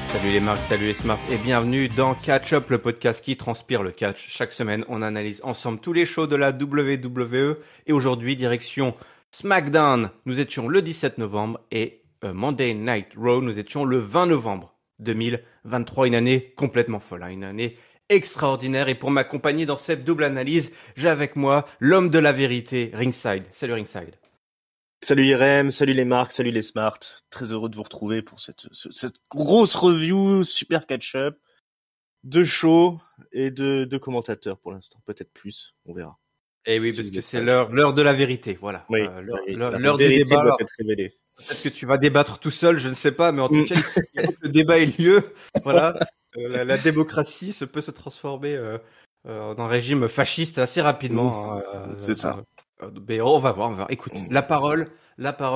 Salut les marques, salut les smarts et bienvenue dans Catch Up, le podcast qui transpire le catch. Chaque semaine, on analyse ensemble tous les shows de la WWE et aujourd'hui, direction SmackDown. Nous étions le 17 novembre et Monday Night Raw, nous étions le 20 novembre 2023. Une année complètement folle, une année extraordinaire. Et pour m'accompagner dans cette double analyse, j'ai avec moi l'homme de la vérité, Ringside. Salut Ringside. Salut IRM, salut les marques, salut les smarts. Très heureux de vous retrouver pour cette grosse review, super catch-up, de show et de commentateurs pour l'instant. Peut-être plus, on verra. Et oui, parce que c'est l'heure de la vérité, voilà. Oui, l'heure des débats doit être révélée. Peut-être que tu vas débattre tout seul, je ne sais pas, mais en tout cas, il faut que le débat ait lieu. Voilà, la démocratie peut se transformer en un régime fasciste assez rapidement. C'est ça. Mais on va voir. Écoute, la parole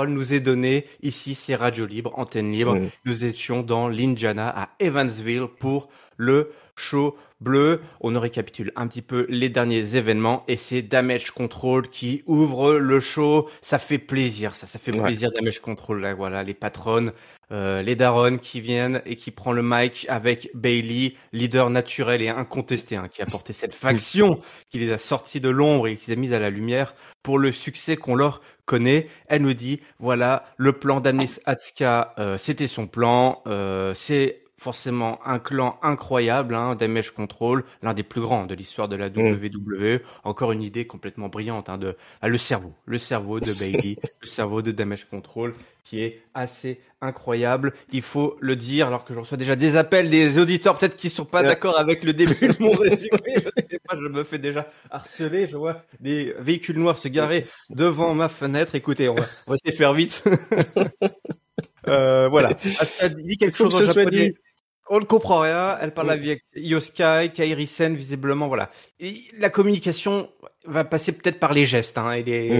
nous est donnée. Ici, c'est Radio Libre, antenne libre. Nous étions dans l'Indiana à Evansville pour le show bleu. On récapitule un petit peu les derniers événements et c'est Damage Control qui ouvre le show. Ça fait plaisir, ça fait plaisir. Damage Control, là, voilà, les patronnes, les darons qui viennent et qui prend le mic avec Bayley, leader naturel et incontesté, qui a porté cette faction, qui les a sortis de l'ombre et qui les a mis à la lumière pour le succès qu'on leur connaît. Elle nous dit, voilà, le plan d'Anis Asuka, c'était son plan, c'est forcément un clan incroyable, Damage Control, l'un des plus grands de l'histoire de la WWE. Encore une idée complètement brillante, le cerveau de Bayley, le cerveau de Damage Control, qui est assez incroyable. Il faut le dire, alors que je reçois déjà des appels des auditeurs, peut-être qui sont pas d'accord avec le début de mon résumé. Je sais pas, je me fais déjà harceler. Je vois des véhicules noirs se garer devant ma fenêtre. Écoutez, on va essayer de faire vite. Voilà. Asuka dit quelque chose en japonais. On ne comprend rien. Elle parle avec Io Sky, Kairi Sen, visiblement, voilà. Et la communication va passer peut-être par les gestes,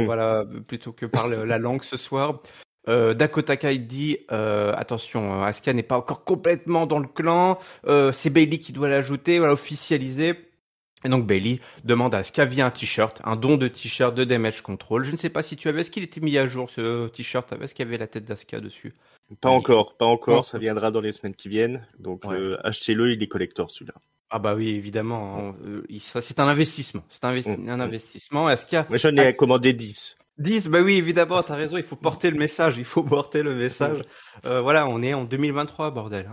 voilà, plutôt que par la langue ce soir. Dakota Kai dit, attention, Asuka n'est pas encore complètement dans le clan. C'est Bayley qui doit l'ajouter, voilà, officialiser. Et donc Bayley demande à Asuka via un t-shirt, un don de t-shirt de Damage Control. Je ne sais pas si tu avais, est-ce qu'il était mis à jour ce t-shirt, est-ce qu'il y avait la tête d'Asuka dessus? Pas encore, ça viendra dans les semaines qui viennent. Donc achetez-le, il est collector celui-là. Ah bah oui, évidemment, c'est un investissement, un investissement. Asuka, moi j'en ai commandé 10. 10, bah oui, évidemment, t'as raison, il faut porter le message, Voilà, on est en 2023, bordel,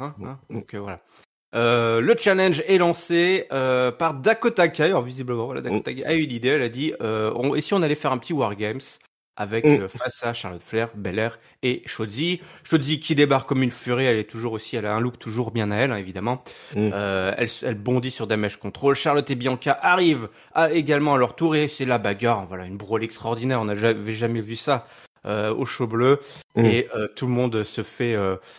donc voilà. Le challenge est lancé par Dakota Kai. Alors visiblement, voilà, Dakota Kai a eu l'idée. Elle a dit et si on allait faire un petit Wargames avec face à Charlotte Flair, Belair et Shotzi. Shotzi qui débarque comme une furie. Elle a un look toujours bien à elle, évidemment. Elle bondit sur Damage Control. Charlotte et Bianca arrivent également à leur tour et c'est la bagarre. Voilà, une brawl extraordinaire. On n'avait jamais vu ça. Au show bleu et tout le monde se fait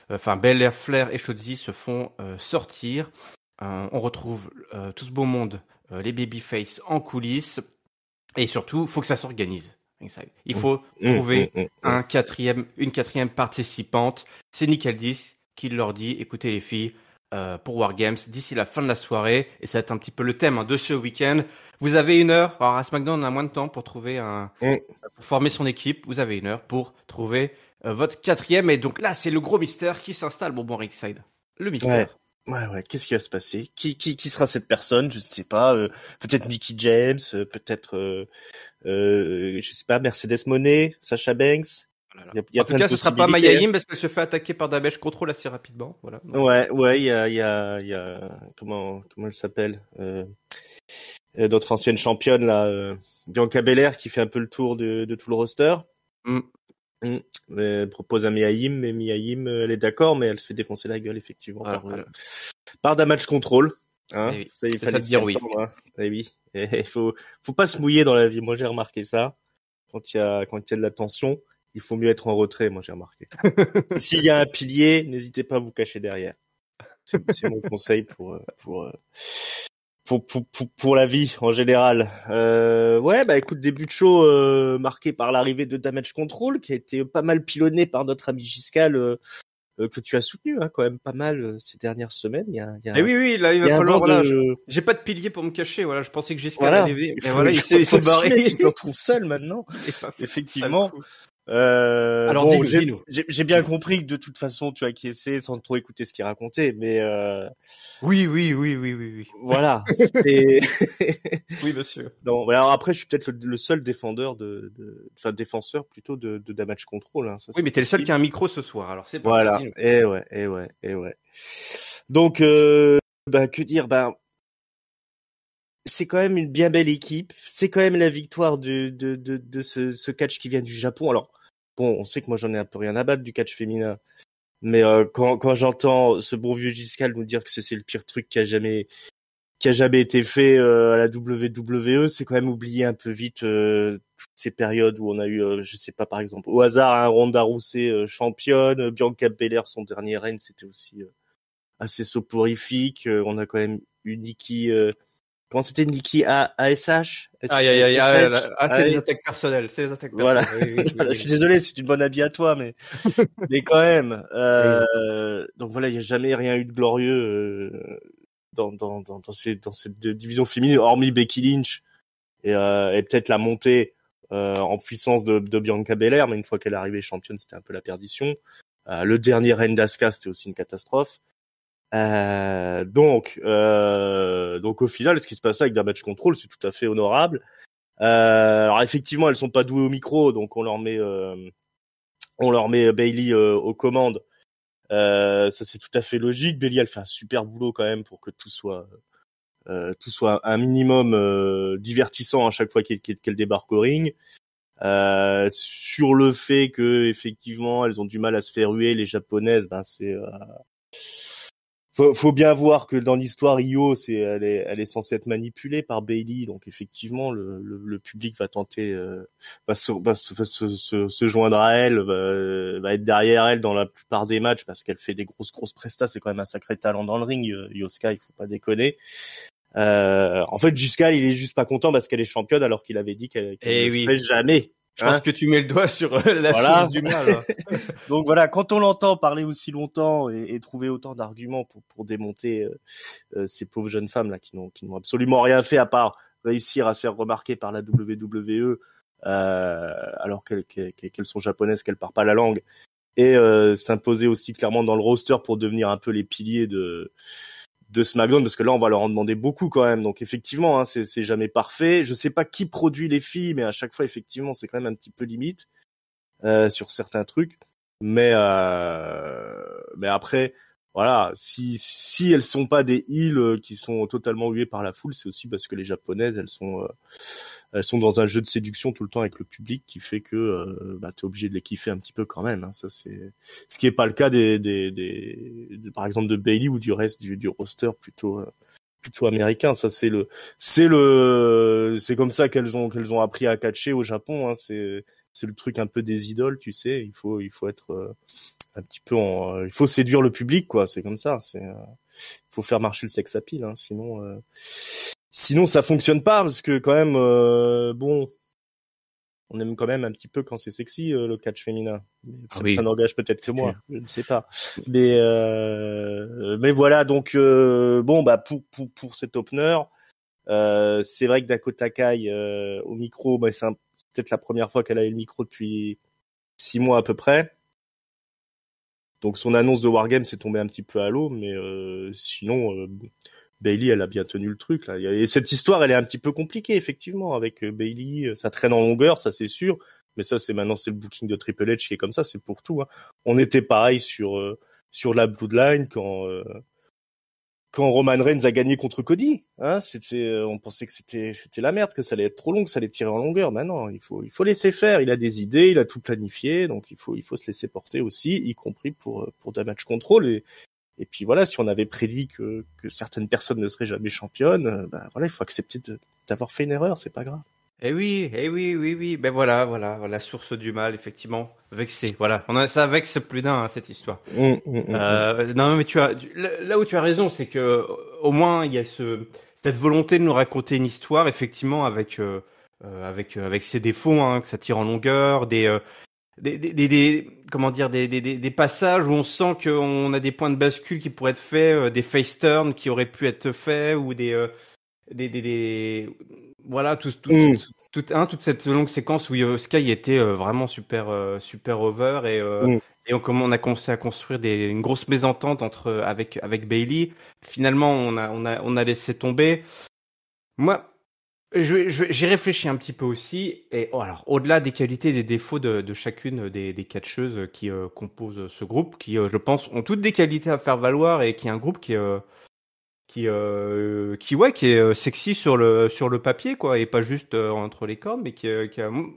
Belair, Flair et Shotzi se font sortir. On retrouve tout ce beau monde, les babyface en coulisses et surtout faut que ça s'organise. Il faut trouver une quatrième participante. C'est Nick Aldis qui leur dit, écoutez les filles, pour Wargames, d'ici la fin de la soirée, et ça va être un petit peu le thème de ce week-end. Vous avez 1 heure. Alors à SmackDown, on a moins de temps pour trouver pour former son équipe. Vous avez 1 heure pour trouver votre quatrième. Et donc là, c'est le gros mystère qui s'installe. Bon, Ringside. Le mystère. Ouais. Qu'est-ce qui va se passer? Qui sera cette personne? Je ne sais pas. Peut-être Mickie James. Peut-être, je sais pas, Mercedes Moné, Sasha Banks. Il y a en tout cas, ce sera pas Mia Yim parce qu'elle se fait attaquer par Damage Control assez rapidement. Voilà. Ouais, il y a comment elle s'appelle, notre ancienne championne là, Bianca Belair qui fait un peu le tour de tout le roster. Elle propose à Mia Yim, mais Mia Yim, elle est d'accord, mais elle se fait défoncer la gueule effectivement par Damage Control. Il fallait dire oui. Oui. Il faut pas se mouiller dans la vie. Moi j'ai remarqué ça. Quand il y a de la tension, il faut mieux être en retrait, moi j'ai remarqué. S'il y a un pilier, n'hésitez pas à vous cacher derrière. C'est mon conseil pour la vie en général. Écoute, début de show marqué par l'arrivée de Damage Control, qui a été pas mal pilonné par notre ami Giscal, que tu as soutenu quand même pas mal ces dernières semaines. Oui, là il va falloir. Voilà, j'ai pas de pilier pour me cacher. Voilà, je pensais que Giscal allait arriver. Il s'est barré. Tu te retrouves seul maintenant. Effectivement. Alors, bon, dis-nous. J'ai bien compris que de toute façon, tu acquiesçais sans trop écouter ce qu'il racontait, mais Oui. voilà, c'est. Oui, monsieur. Non, alors après, je suis peut-être le seul défenseur défenseur plutôt de Damage Control. Hein, ça, oui, mais t'es le seul qui a un micro ce soir, alors c'est parti. Voilà. Et ouais. Donc, que dire, c'est quand même une bien belle équipe. C'est quand même la victoire de ce catch qui vient du Japon. Alors, bon, on sait que moi j'en ai un peu rien à battre du catch féminin. Mais quand j'entends ce bon vieux Giscal nous dire que c'est le pire truc qui a jamais été fait à la WWE, c'est quand même oublier un peu vite toutes ces périodes où on a eu, je sais pas, par exemple, au hasard, un Ronda Rousey championne, Bianca Belair, son dernier règne, c'était aussi assez soporifique. On a quand même eu Nikki, comment c'était, Nikki ASH? C'est des attaques personnelles, Voilà. Oui. Je suis désolé, c'est une bonne habit à toi, mais quand même. Donc voilà, il y a jamais rien eu de glorieux dans cette division féminine, hormis Becky Lynch et peut-être la montée en puissance de Bianca Belair, mais une fois qu'elle est arrivée championne, c'était un peu la perdition. Le dernier règne d'Asuka, c'était aussi une catastrophe. Donc au final, ce qui se passe là avec Damage Control, c'est tout à fait honorable. Alors effectivement, elles sont pas douées au micro, donc on leur met Bayley aux commandes. Ça c'est tout à fait logique. Bayley, elle fait un super boulot quand même pour que tout soit un minimum divertissant à chaque fois qu'elle débarque au ring. Sur le fait que effectivement elles ont du mal à se faire huer, les japonaises, c'est faut bien voir que dans l'histoire, Io, elle est censée être manipulée par Bayley, donc effectivement le public va tenter va se joindre à elle, va être derrière elle dans la plupart des matchs parce qu'elle fait des grosses prestas, c'est quand même un sacré talent dans le ring, Yoska, il faut pas déconner. En fait, Giscal, il est juste pas content parce qu'elle est championne alors qu'il avait dit qu'elle ne serait jamais. Je pense que tu mets le doigt sur la source du mal. Hein. Donc voilà, quand on l'entend parler aussi longtemps et trouver autant d'arguments pour démonter ces pauvres jeunes femmes là qui n'ont absolument rien fait à part réussir à se faire remarquer par la WWE alors qu'elles sont japonaises, qu'elles parlent pas la langue, et s'imposer aussi clairement dans le roster pour devenir un peu les piliers de SmackDown, parce que là on va leur en demander beaucoup quand même. Donc effectivement, hein, c'est jamais parfait. Je sais pas qui produit les filles, mais à chaque fois effectivement c'est quand même un petit peu limite sur certains trucs. Mais après, voilà, si elles sont pas des heels qui sont totalement huées par la foule, c'est aussi parce que les japonaises elles sont dans un jeu de séduction tout le temps avec le public qui fait que t'es obligé de les kiffer un petit peu quand même. Hein. Ça c'est ce qui est pas le cas par exemple de Bayley ou du reste du roster plutôt américain. Ça c'est comme ça qu'elles ont appris à catcher au Japon. Hein. C'est le truc un peu des idoles, tu sais. Il faut être un petit peu il faut séduire le public, quoi. C'est comme ça. Il faut faire marcher le sex appeal, hein. Sinon ça fonctionne pas, parce que quand même on aime quand même un petit peu quand c'est sexy le catch féminin. Ça n'engage peut-être que moi, je ne sais pas. Mais voilà, donc pour cet opener, c'est vrai que Dakota Kai au micro, c'est peut-être la première fois qu'elle a eu le micro depuis 6 mois à peu près. Donc son annonce de Wargame s'est tombée un petit peu à l'eau, mais sinon Bayley, elle a bien tenu le truc là. Et cette histoire, elle est un petit peu compliquée effectivement avec Bayley. Ça traîne en longueur, ça c'est sûr. Mais ça, c'est le booking de Triple H qui est comme ça. C'est pour tout. Hein. On était pareil sur la Bloodline quand Roman Reigns a gagné contre Cody. Hein, on pensait que c'était la merde, que ça allait être trop long, que ça allait tirer en longueur. Maintenant, il faut laisser faire. Il a des idées, il a tout planifié, donc il faut se laisser porter aussi, y compris pour Damage Control. Et puis voilà, si on avait prédit que certaines personnes ne seraient jamais championnes, voilà, il faut accepter d'avoir fait une erreur, c'est pas grave. Eh oui. Ben voilà, source du mal, effectivement. Vexé, voilà. Ça vexe plus d'un, cette histoire. Non, mais là où tu as raison, c'est que au moins il y a cette volonté de nous raconter une histoire, effectivement, avec ses défauts, hein, que ça tire en longueur, des passages où on sent qu'on a des points de bascule qui pourraient être faits, des face turns qui auraient pu être faits, ou voilà, toute cette longue séquence où Sky était vraiment super over et on a commencé à construire une grosse mésentente avec Bayley. Finalement, on a laissé tomber. Moi, j'ai réfléchi un petit peu aussi, et alors au-delà des qualités et des défauts de chacune des catcheuses qui composent ce groupe, qui je pense ont toutes des qualités à faire valoir et qui est un groupe qui est sexy sur le papier quoi, et pas juste entre les cordes, mais comment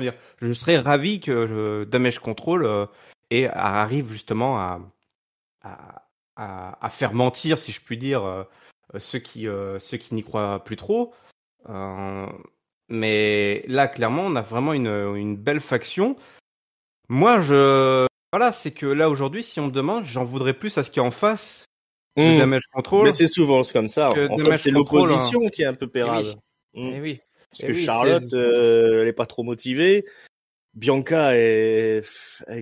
dire, je serais ravi que Damage Control arrive justement à faire mentir, si je puis dire, ceux qui n'y croient plus trop. Mais là, clairement, on a vraiment une belle faction. Moi, voilà, c'est que là, aujourd'hui, si on me demande, j'en voudrais plus à ce qu'il y a en face de Damage Control. Mais c'est souvent comme ça. En fait, c'est l'opposition qui est un peu pérave. Oui. Parce que Charlotte, elle est pas trop motivée. Bianca est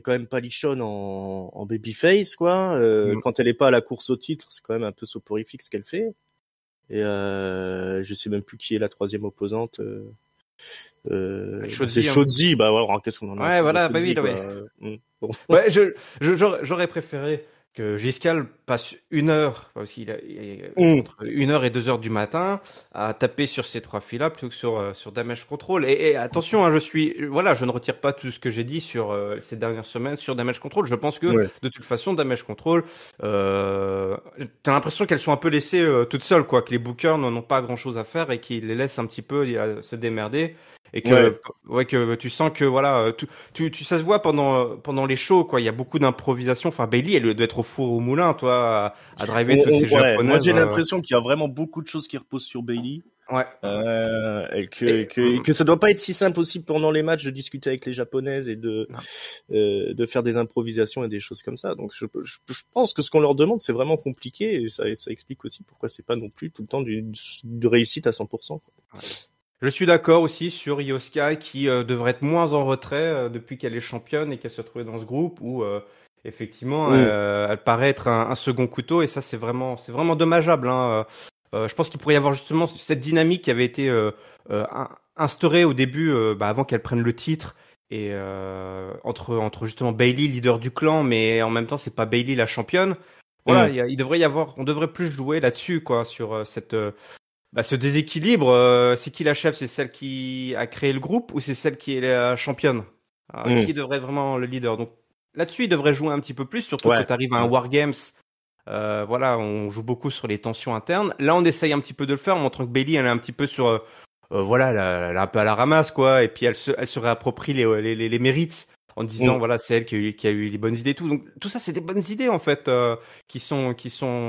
quand même pas lichonne en babyface, quoi. Quand elle est pas à la course au titre, c'est quand même un peu soporifique ce qu'elle fait. Et je sais même plus qui est la troisième opposante. C'est Shotzi, bah voilà, qu'est-ce qu'on en a. Ouais, voilà, bah oui, bon. Ouais, j'aurais préféré que Giscal passe 1 heure, parce qu'il entre 1 heure et 2 heures du matin, à taper sur ces 3 filles-là plutôt que sur Damage Control. Et attention, hein, je ne retire pas tout ce que j'ai dit sur ces dernières semaines sur Damage Control. Je pense que de toute façon, Damage Control, t'as l'impression qu'elles sont un peu laissées toutes seules, quoi, que les bookers n'en ont pas grand-chose à faire et qu'ils les laissent un petit peu se démerder. Et que tu sens que voilà, ça se voit pendant les shows, quoi. Il y a beaucoup d'improvisation. Enfin, Bayley, elle doit être au four au moulin, toi, à driver toutes ces japonaises. Moi, j'ai l'impression qu'il y a vraiment beaucoup de choses qui reposent sur Bayley. Ouais. Et que ça doit pas être si simple aussi pendant les matchs de discuter avec les japonaises et de faire des improvisations et des choses comme ça. Donc je pense que ce qu'on leur demande c'est vraiment compliqué et ça explique aussi pourquoi c'est pas non plus tout le temps de réussite à 100%. Ouais. Je suis d'accord aussi sur Io Sky qui devrait être moins en retrait depuis qu'elle est championne et qu'elle se trouvait dans ce groupe où effectivement elle paraît être un second couteau et ça c'est vraiment dommageable. Hein. Je pense qu'il pourrait y avoir justement cette dynamique qui avait été instaurée au début avant qu'elle prenne le titre et entre justement Bayley, leader du clan, mais en même temps c'est pas Bayley la championne. Voilà, on devrait plus jouer là-dessus quoi, sur cette ce déséquilibre, c'est qui la chef? C'est celle qui a créé le groupe ou c'est celle qui est la championne? Qui devrait être vraiment le leader? Donc là-dessus, il devrait jouer un petit peu plus, surtout quand tu arrives à un Wargames. Voilà, on joue beaucoup sur les tensions internes. Là, on essaye un petit peu de le faire, en montrant que Bayley, elle est un petit peu sur, voilà, elle est un peu à la ramasse, quoi. Et puis elle se réapproprie les mérites en disant, voilà, c'est elle qui a eu les bonnes idées, tout. Donc tout ça, c'est des bonnes idées en fait, qui sont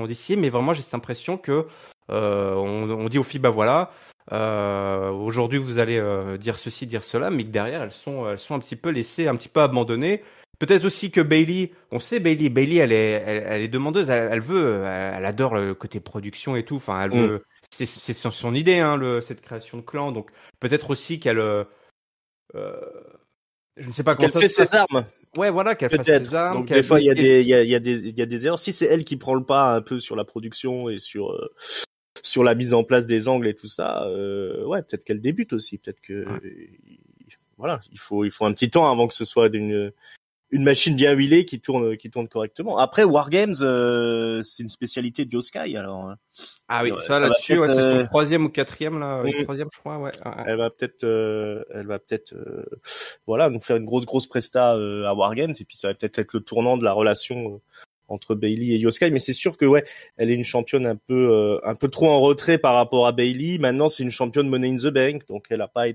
d'ici. Mais vraiment, j'ai cette impression que on dit aux filles, voilà, aujourd'hui vous allez dire ceci, dire cela, mais que derrière elles sont un petit peu laissées, un petit peu abandonnées. Peut-être aussi que Bayley, on sait Bayley, elle est demandeuse, elle adore le côté production et tout. Enfin, elle veut, c'est son idée, hein, cette création de clan. Donc peut-être aussi qu'elle, je ne sais pas, qu'elle fait ses armes. Ouais, voilà, qu'elle fasse ses armes. Donc des fois il y a des erreurs. Si c'est elle qui prend le pas un peu sur la production et sur la mise en place des angles et tout ça, peut-être qu'elle débute aussi, peut-être que voilà, il faut un petit temps avant que ce soit une machine bien huilée qui tourne correctement. Après Wargames, c'est une spécialité de Io Sky alors. Ah oui, ça là-dessus, c'est son 3e ou 4e là, 3e je crois, ouais. Elle va peut-être voilà, nous faire une grosse presta à Wargames et puis ça va peut-être être le tournant de la relation entre Bayley et Io Sky, mais c'est sûr que elle est une championne un peu trop en retrait par rapport à Bayley. Maintenant, c'est une championne Money in the Bank, donc elle a pas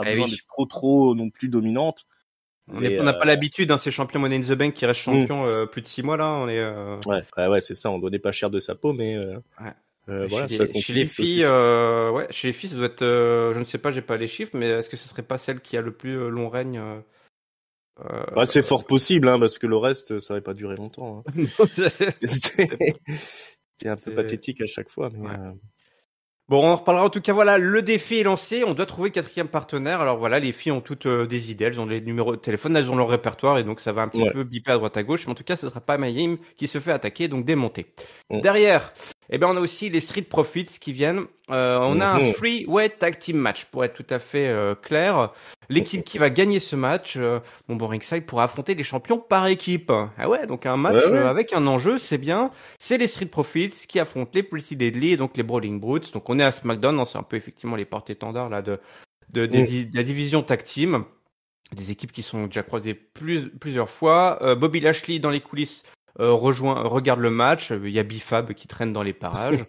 besoin d'être trop non plus dominante. On n'a pas l'habitude, hein, ces champions Money in the Bank qui restent champions plus de 6 mois là. On est. Ouais, c'est ça. On donnait pas cher de sa peau, mais voilà. Chez les filles, chez les filles, ça doit être. Je ne sais pas, j'ai pas les chiffres, mais est-ce que ce serait pas celle qui a le plus long règne? C'est fort possible, hein, parce que le reste, ça n'aurait pas duré longtemps. Hein. C'était un peu pathétique à chaque fois. Mais Bon, on en reparlera. En tout cas, voilà, le défi est lancé. On doit trouver 4e partenaire. Alors voilà, les filles ont toutes des idées. Elles ont les numéros de téléphone, elles ont leur répertoire et donc ça va un petit peu biper à droite à gauche. Mais en tout cas, ce sera pas Mayim qui se fait attaquer, donc démonter. Derrière, ben on a aussi les Street Profits qui viennent. On a un 3-way tag team match pour être tout à fait clair. L'équipe qui va gagner ce match, Ringside pourra affronter les champions par équipe. Ah ouais, donc un match avec un enjeu, c'est bien. C'est les Street Profits qui affrontent les Pretty Deadly et donc les Brawling Brutes. Donc on est à SmackDown, c'est un peu effectivement les porte-étendards là de la division tag team. Des équipes qui sont déjà croisées plusieurs fois. Bobby Lashley dans les coulisses regarde le match. Il y a Bifab qui traîne dans les parages.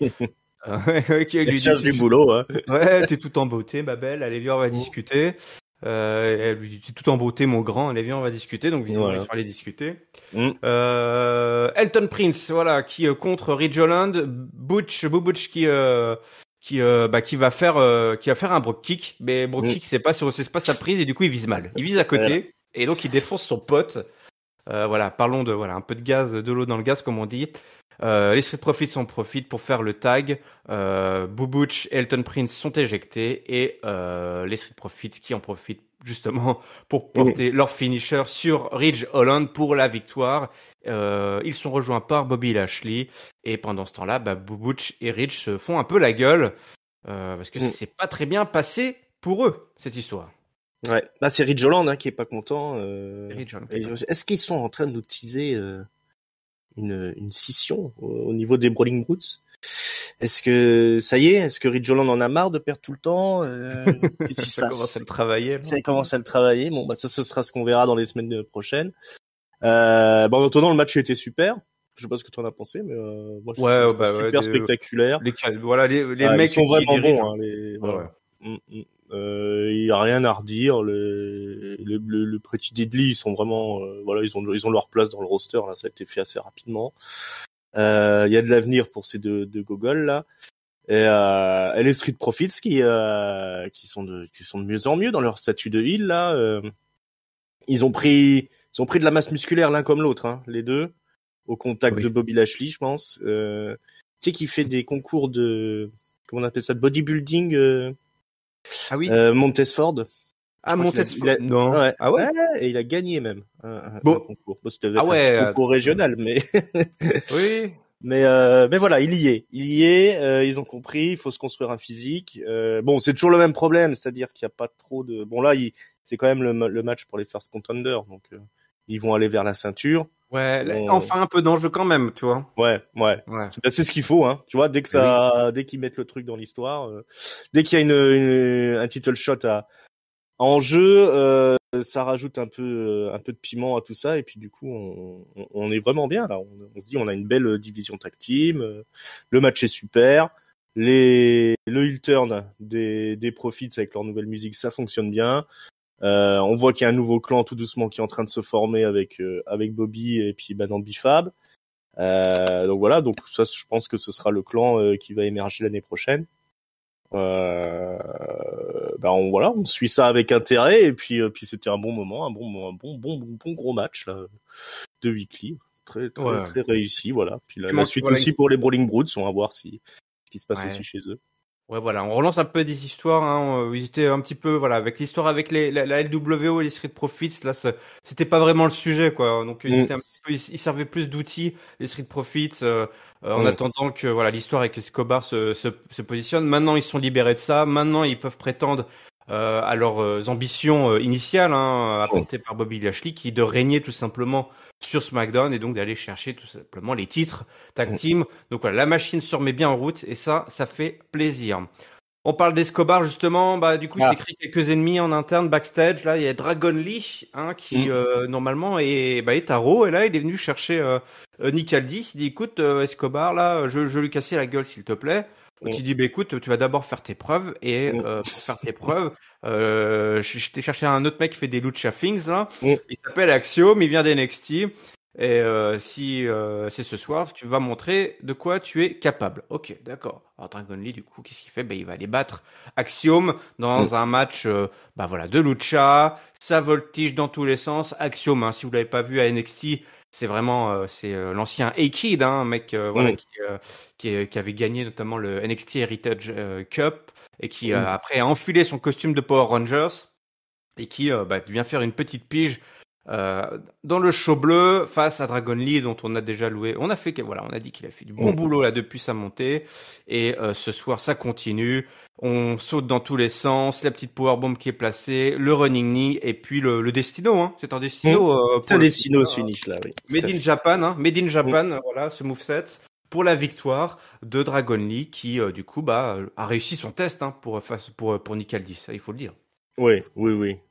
Qui lui cherche du boulot. Hein. Ouais, t'es tout en beauté, ma belle. Allez, viens, on va discuter. Elle lui dit, t'es tout en beauté, mon grand. Allez, viens, on va discuter. Donc, visiblement, ils sont allés discuter. Elton Prince, voilà, qui contre Ridge Holland. Butch qui va faire un Brogue Kick, mais Brogue Kick c'est pas sa prise et du coup il vise mal. Il vise à côté et donc il défonce son pote. Parlons de un peu de l'eau dans le gaz comme on dit. Les Street Profits en profitent pour faire le tag. Butch et Elton Prince sont éjectés et les Street Profits qui en profitent justement pour porter leur finisher sur Ridge Holland pour la victoire. Ils sont rejoints par Bobby Lashley et pendant ce temps-là, Butch et Ridge se font un peu la gueule parce que c'est pas très bien passé pour eux cette histoire. Ouais, là c'est Ridge Holland qui est pas content. Est-ce qu'ils sont en train de nous teaser une scission au niveau des Brawling Brutes? Est-ce que ça y est? Est-ce que Ridge Holland en a marre de perdre tout le temps? Ça commence à le travailler. Ça commence à le travailler. Bon, ça, ce sera ce qu'on verra dans les semaines prochaines. En attendant, le match a été super. Je sais pas ce que tu en as pensé, mais moi je trouve ça super spectaculaire. Les mecs ils sont vraiment bons. Il y a rien à redire. Le Pretty Deadly, ils sont vraiment, ils ont leur place dans le roster. Là, ça a été fait assez rapidement. Il y a de l'avenir pour ces deux gogoles là. Et les Street Profits qui sont de mieux en mieux dans leur statut de heel là. Ils ont pris de la masse musculaire l'un comme l'autre, les deux, au contact de Bobby Lashley, je pense. Tu sais, qui fait des concours de, comment on appelle ça, de bodybuilding. Montesford. Montesford. Non. Ouais. Ah ouais. Et il a gagné même un concours. Bon, c'était un concours régional, mais. Oui. Mais voilà, il y est. Ils ont compris. Il faut se construire un physique. C'est toujours le même problème, c'est-à-dire qu'il y a pas trop de. Bon là, c'est quand même le match pour les first contenders, donc ils vont aller vers la ceinture. Ouais, enfin un peu d'enjeu quand même, tu vois. Ouais. C'est ce qu'il faut, tu vois, dès qu'ils mettent le truc dans l'histoire, dès qu'il y a un title shot en jeu, ça rajoute un peu de piment à tout ça, et puis du coup, on est vraiment bien là. On se dit, on a une belle division tag team, le match est super, le heel turn des Profits avec leur nouvelle musique, ça fonctionne bien. On voit qu'il y a un nouveau clan tout doucement qui est en train de se former avec Bobby et puis dans Bifab. Donc voilà, donc ça je pense que ce sera le clan qui va émerger l'année prochaine. On suit ça avec intérêt et puis c'était un bon moment, un bon gros match là, de weekly, très réussi, voilà. Puis la suite aussi pour les Brawling Brutes, on va voir ce qui se passe aussi chez eux. Ouais, voilà, on relance un peu des histoires, ils étaient un petit peu, avec l'histoire avec la LWO et les Street Profits, là, c'était pas vraiment le sujet, quoi. Donc, ils servaient plus d'outils, les Street Profits, en attendant que, l'histoire avec Escobar se positionne. Maintenant, ils sont libérés de ça. Maintenant, ils peuvent prétendre, à leurs ambitions initiales, apportées par Bobby Lashley, qui est de régner tout simplement sur SmackDown et donc d'aller chercher tout simplement les titres tag team. Donc voilà, la machine se remet bien en route et ça fait plaisir. On parle d'Escobar justement, du coup il s'est créé quelques ennemis en interne backstage. Là il y a Dragon Lee qui normalement est à Raw et là il est venu chercher Nick Aldis. Il dit écoute Escobar là je lui casser la gueule s'il te plaît. Donc il dit écoute tu vas d'abord faire tes preuves et pour faire tes preuves je t'ai cherché un autre mec qui fait des lucha things là. Il s'appelle Axiom, il vient d'NXT et si c'est ce soir tu vas montrer de quoi tu es capable. Ok, d'accord. Alors Dragon Lee du coup qu'est-ce qu'il fait? Il va aller battre Axiom dans un match de lucha, ça voltige dans tous les sens. Axiom si vous l'avez pas vu à NXT, c'est vraiment l'ancien A-Kid, un mec qui avait gagné notamment le NXT Heritage Cup et qui après a enfilé son costume de Power Rangers et qui vient faire une petite pige dans le show bleu face à Dragon Lee dont on a déjà loué. On a dit qu'il a fait du bon boulot là depuis sa montée et ce soir ça continue. On saute dans tous les sens, la petite powerbomb qui est placée, le running knee et puis le Destino. Hein. C'est un Destino. C'est un Destino ce finish là. Oui. Made in Japan. Hein. Made in Japan. Voilà ce moveset pour la victoire de Dragon Lee qui du coup a réussi son test hein, pour Nick Aldis. Ça, il faut le dire. Oui.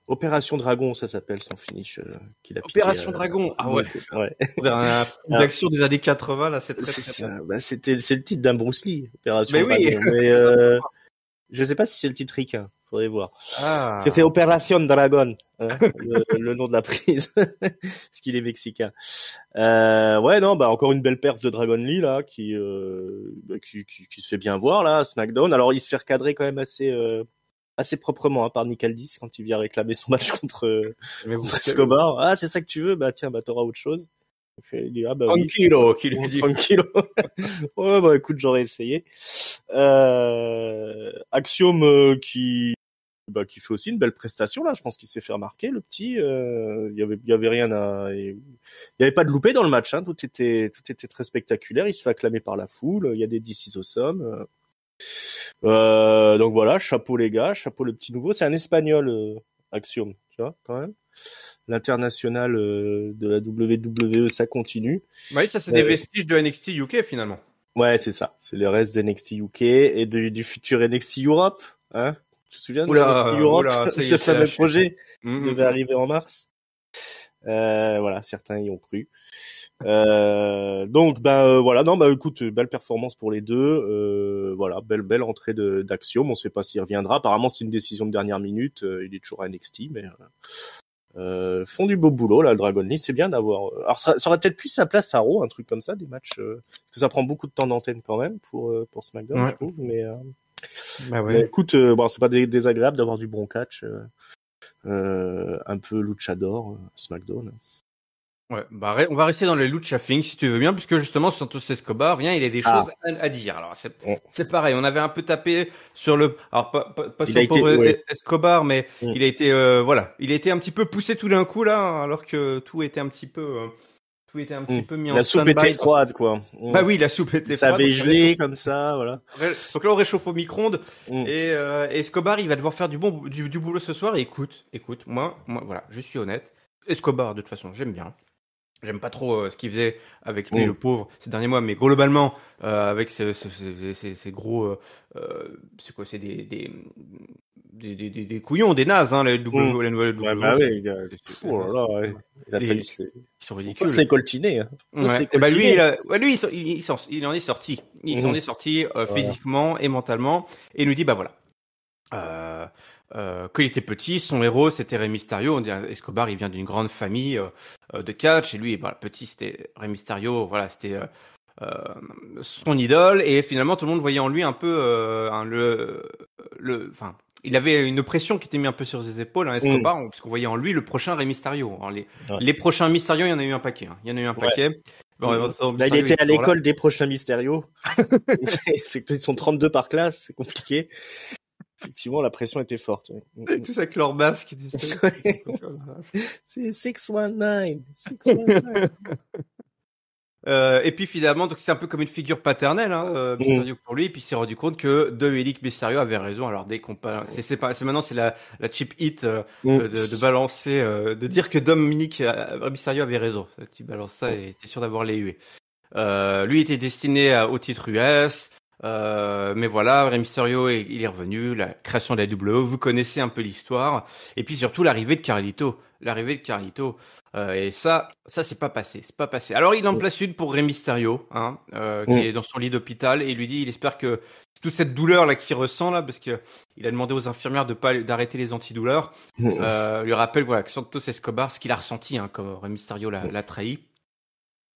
Opération Dragon, ça s'appelle son finish qu'il a piqué. Opération Dragon. Ah ouais. Une action des années 80 là, c'est très bien. Bah, c'est le titre d'un Bruce Lee, Opération mais Dragon. Oui. Mais je sais pas si c'est le titre ricain. Faudrait voir. C'est Opération Dragon, hein, le nom de la prise, parce qu'il est mexicain. Encore une belle perf de Dragon Lee là, qui se fait bien voir là, à SmackDown. Alors il se fait recadrer quand même assez proprement par Nick Aldis quand il vient réclamer son match contre Escobar. Ah, c'est ça que tu veux? Bah tiens, t'auras autre chose. Il dit, tranquilo, qu'il lui dit. Tranquilo. Ouais, écoute, j'aurais essayé. Axiom qui fait aussi une belle prestation là. Je pense qu'il s'est fait remarquer, le petit. Il y avait rien il y avait pas de loupé dans le match. Hein. Tout était très spectaculaire. Il se fait acclamer par la foule. Il y a des DCs au somme. Donc voilà, chapeau les gars, chapeau le petit nouveau. C'est un Espagnol, Axiom, tu vois, quand même. L'international de la WWE, ça continue. Oui, ça c'est des vestiges de NXT UK finalement. Ouais, c'est ça. C'est le reste de NXT UK et du futur NXT Europe. Hein, tu te souviens de NXT Europe, ce fameux projet qui devait arriver en mars. Voilà, certains y ont cru. Écoute, belle performance pour les deux. Belle entrée d'Axiom. On sait pas s'il reviendra. Apparemment, c'est une décision de dernière minute. Il est toujours à NXT, mais font du beau boulot là, le Dragon Lee. C'est bien d'avoir. Alors, ça aurait peut-être plus sa place à Raw, un truc comme ça, des matchs. Parce que ça prend beaucoup de temps d'antenne quand même pour SmackDown, je trouve. Mais écoute, c'est pas désagréable d'avoir du bon catch. Un peu luchador SmackDown. Ouais, on va rester dans les lucha things si tu veux bien, puisque justement Santos Escobar vient, il a des choses à dire. Alors c'est pareil, on avait un peu tapé sur pas sur le pauvre Escobar, mais il a été il a été un petit peu poussé tout d'un coup là, alors que tout était un petit peu mis en stand-by. La soupe était froide, quoi. Bah oui, la soupe était froide. Ça avait gelé comme ça, voilà. Donc là, on réchauffe au micro-ondes et Escobar, il va devoir faire du boulot ce soir. Et écoute, moi, voilà, je suis honnête. Escobar, de toute façon, j'aime bien. J'aime pas trop ce qu'il faisait avec lui, le pauvre, ces derniers mois, mais globalement, avec ces gros, c'est quoi, c'est des couillons, des nazes, hein, les nouvelles Ouais, bah oui, il a fallu ils sont ridicules. Faut se les coltiner, hein. Lui, il en est sorti. Il s'en est sorti, physiquement et mentalement, et il nous dit, quand il était petit, son héros c'était Rey Mysterio. On dit Escobar, il vient d'une grande famille de catch, et lui, petit, c'était Rey Mysterio. Voilà, c'était son idole, et finalement tout le monde voyait en lui un peu il avait une pression qui était mise un peu sur ses épaules, hein, Escobar, parce qu'on voyait en lui le prochain Rey Mysterio. Alors, les prochains Mysterio, il y en a eu un paquet. Hein. Il y en a eu un paquet. Il était à l'école des prochains Mysterio. C'est qu'ils sont 32 par classe, c'est compliqué. Effectivement, la pression était forte. Et tout ça avec leur masque. C'est 619. 619. Et puis finalement, donc c'est un peu comme une figure paternelle, hein, Mysterio pour lui. Et puis il s'est rendu compte que Dominic Mysterio avait raison. Alors dès qu'on parle, maintenant c'est la cheap hit de balancer, de dire que Dominic Mysterio avait raison. Tu balances ça et t'es sûr d'avoir les huées. Lui était destiné au titre US. Mais voilà, Rey Mysterio, il est revenu, la création de la WWE, vous connaissez un peu l'histoire, et puis surtout l'arrivée de Carlito, et ça c'est pas passé. Alors il en place une pour Rey Mysterio, hein, qui est dans son lit d'hôpital, et il lui dit, il espère que toute cette douleur là qu'il ressent là, parce que il a demandé aux infirmières d'arrêter les antidouleurs, lui rappelle que Santos Escobar, ce qu'il a ressenti, hein, quand Rey Mysterio l'a trahi.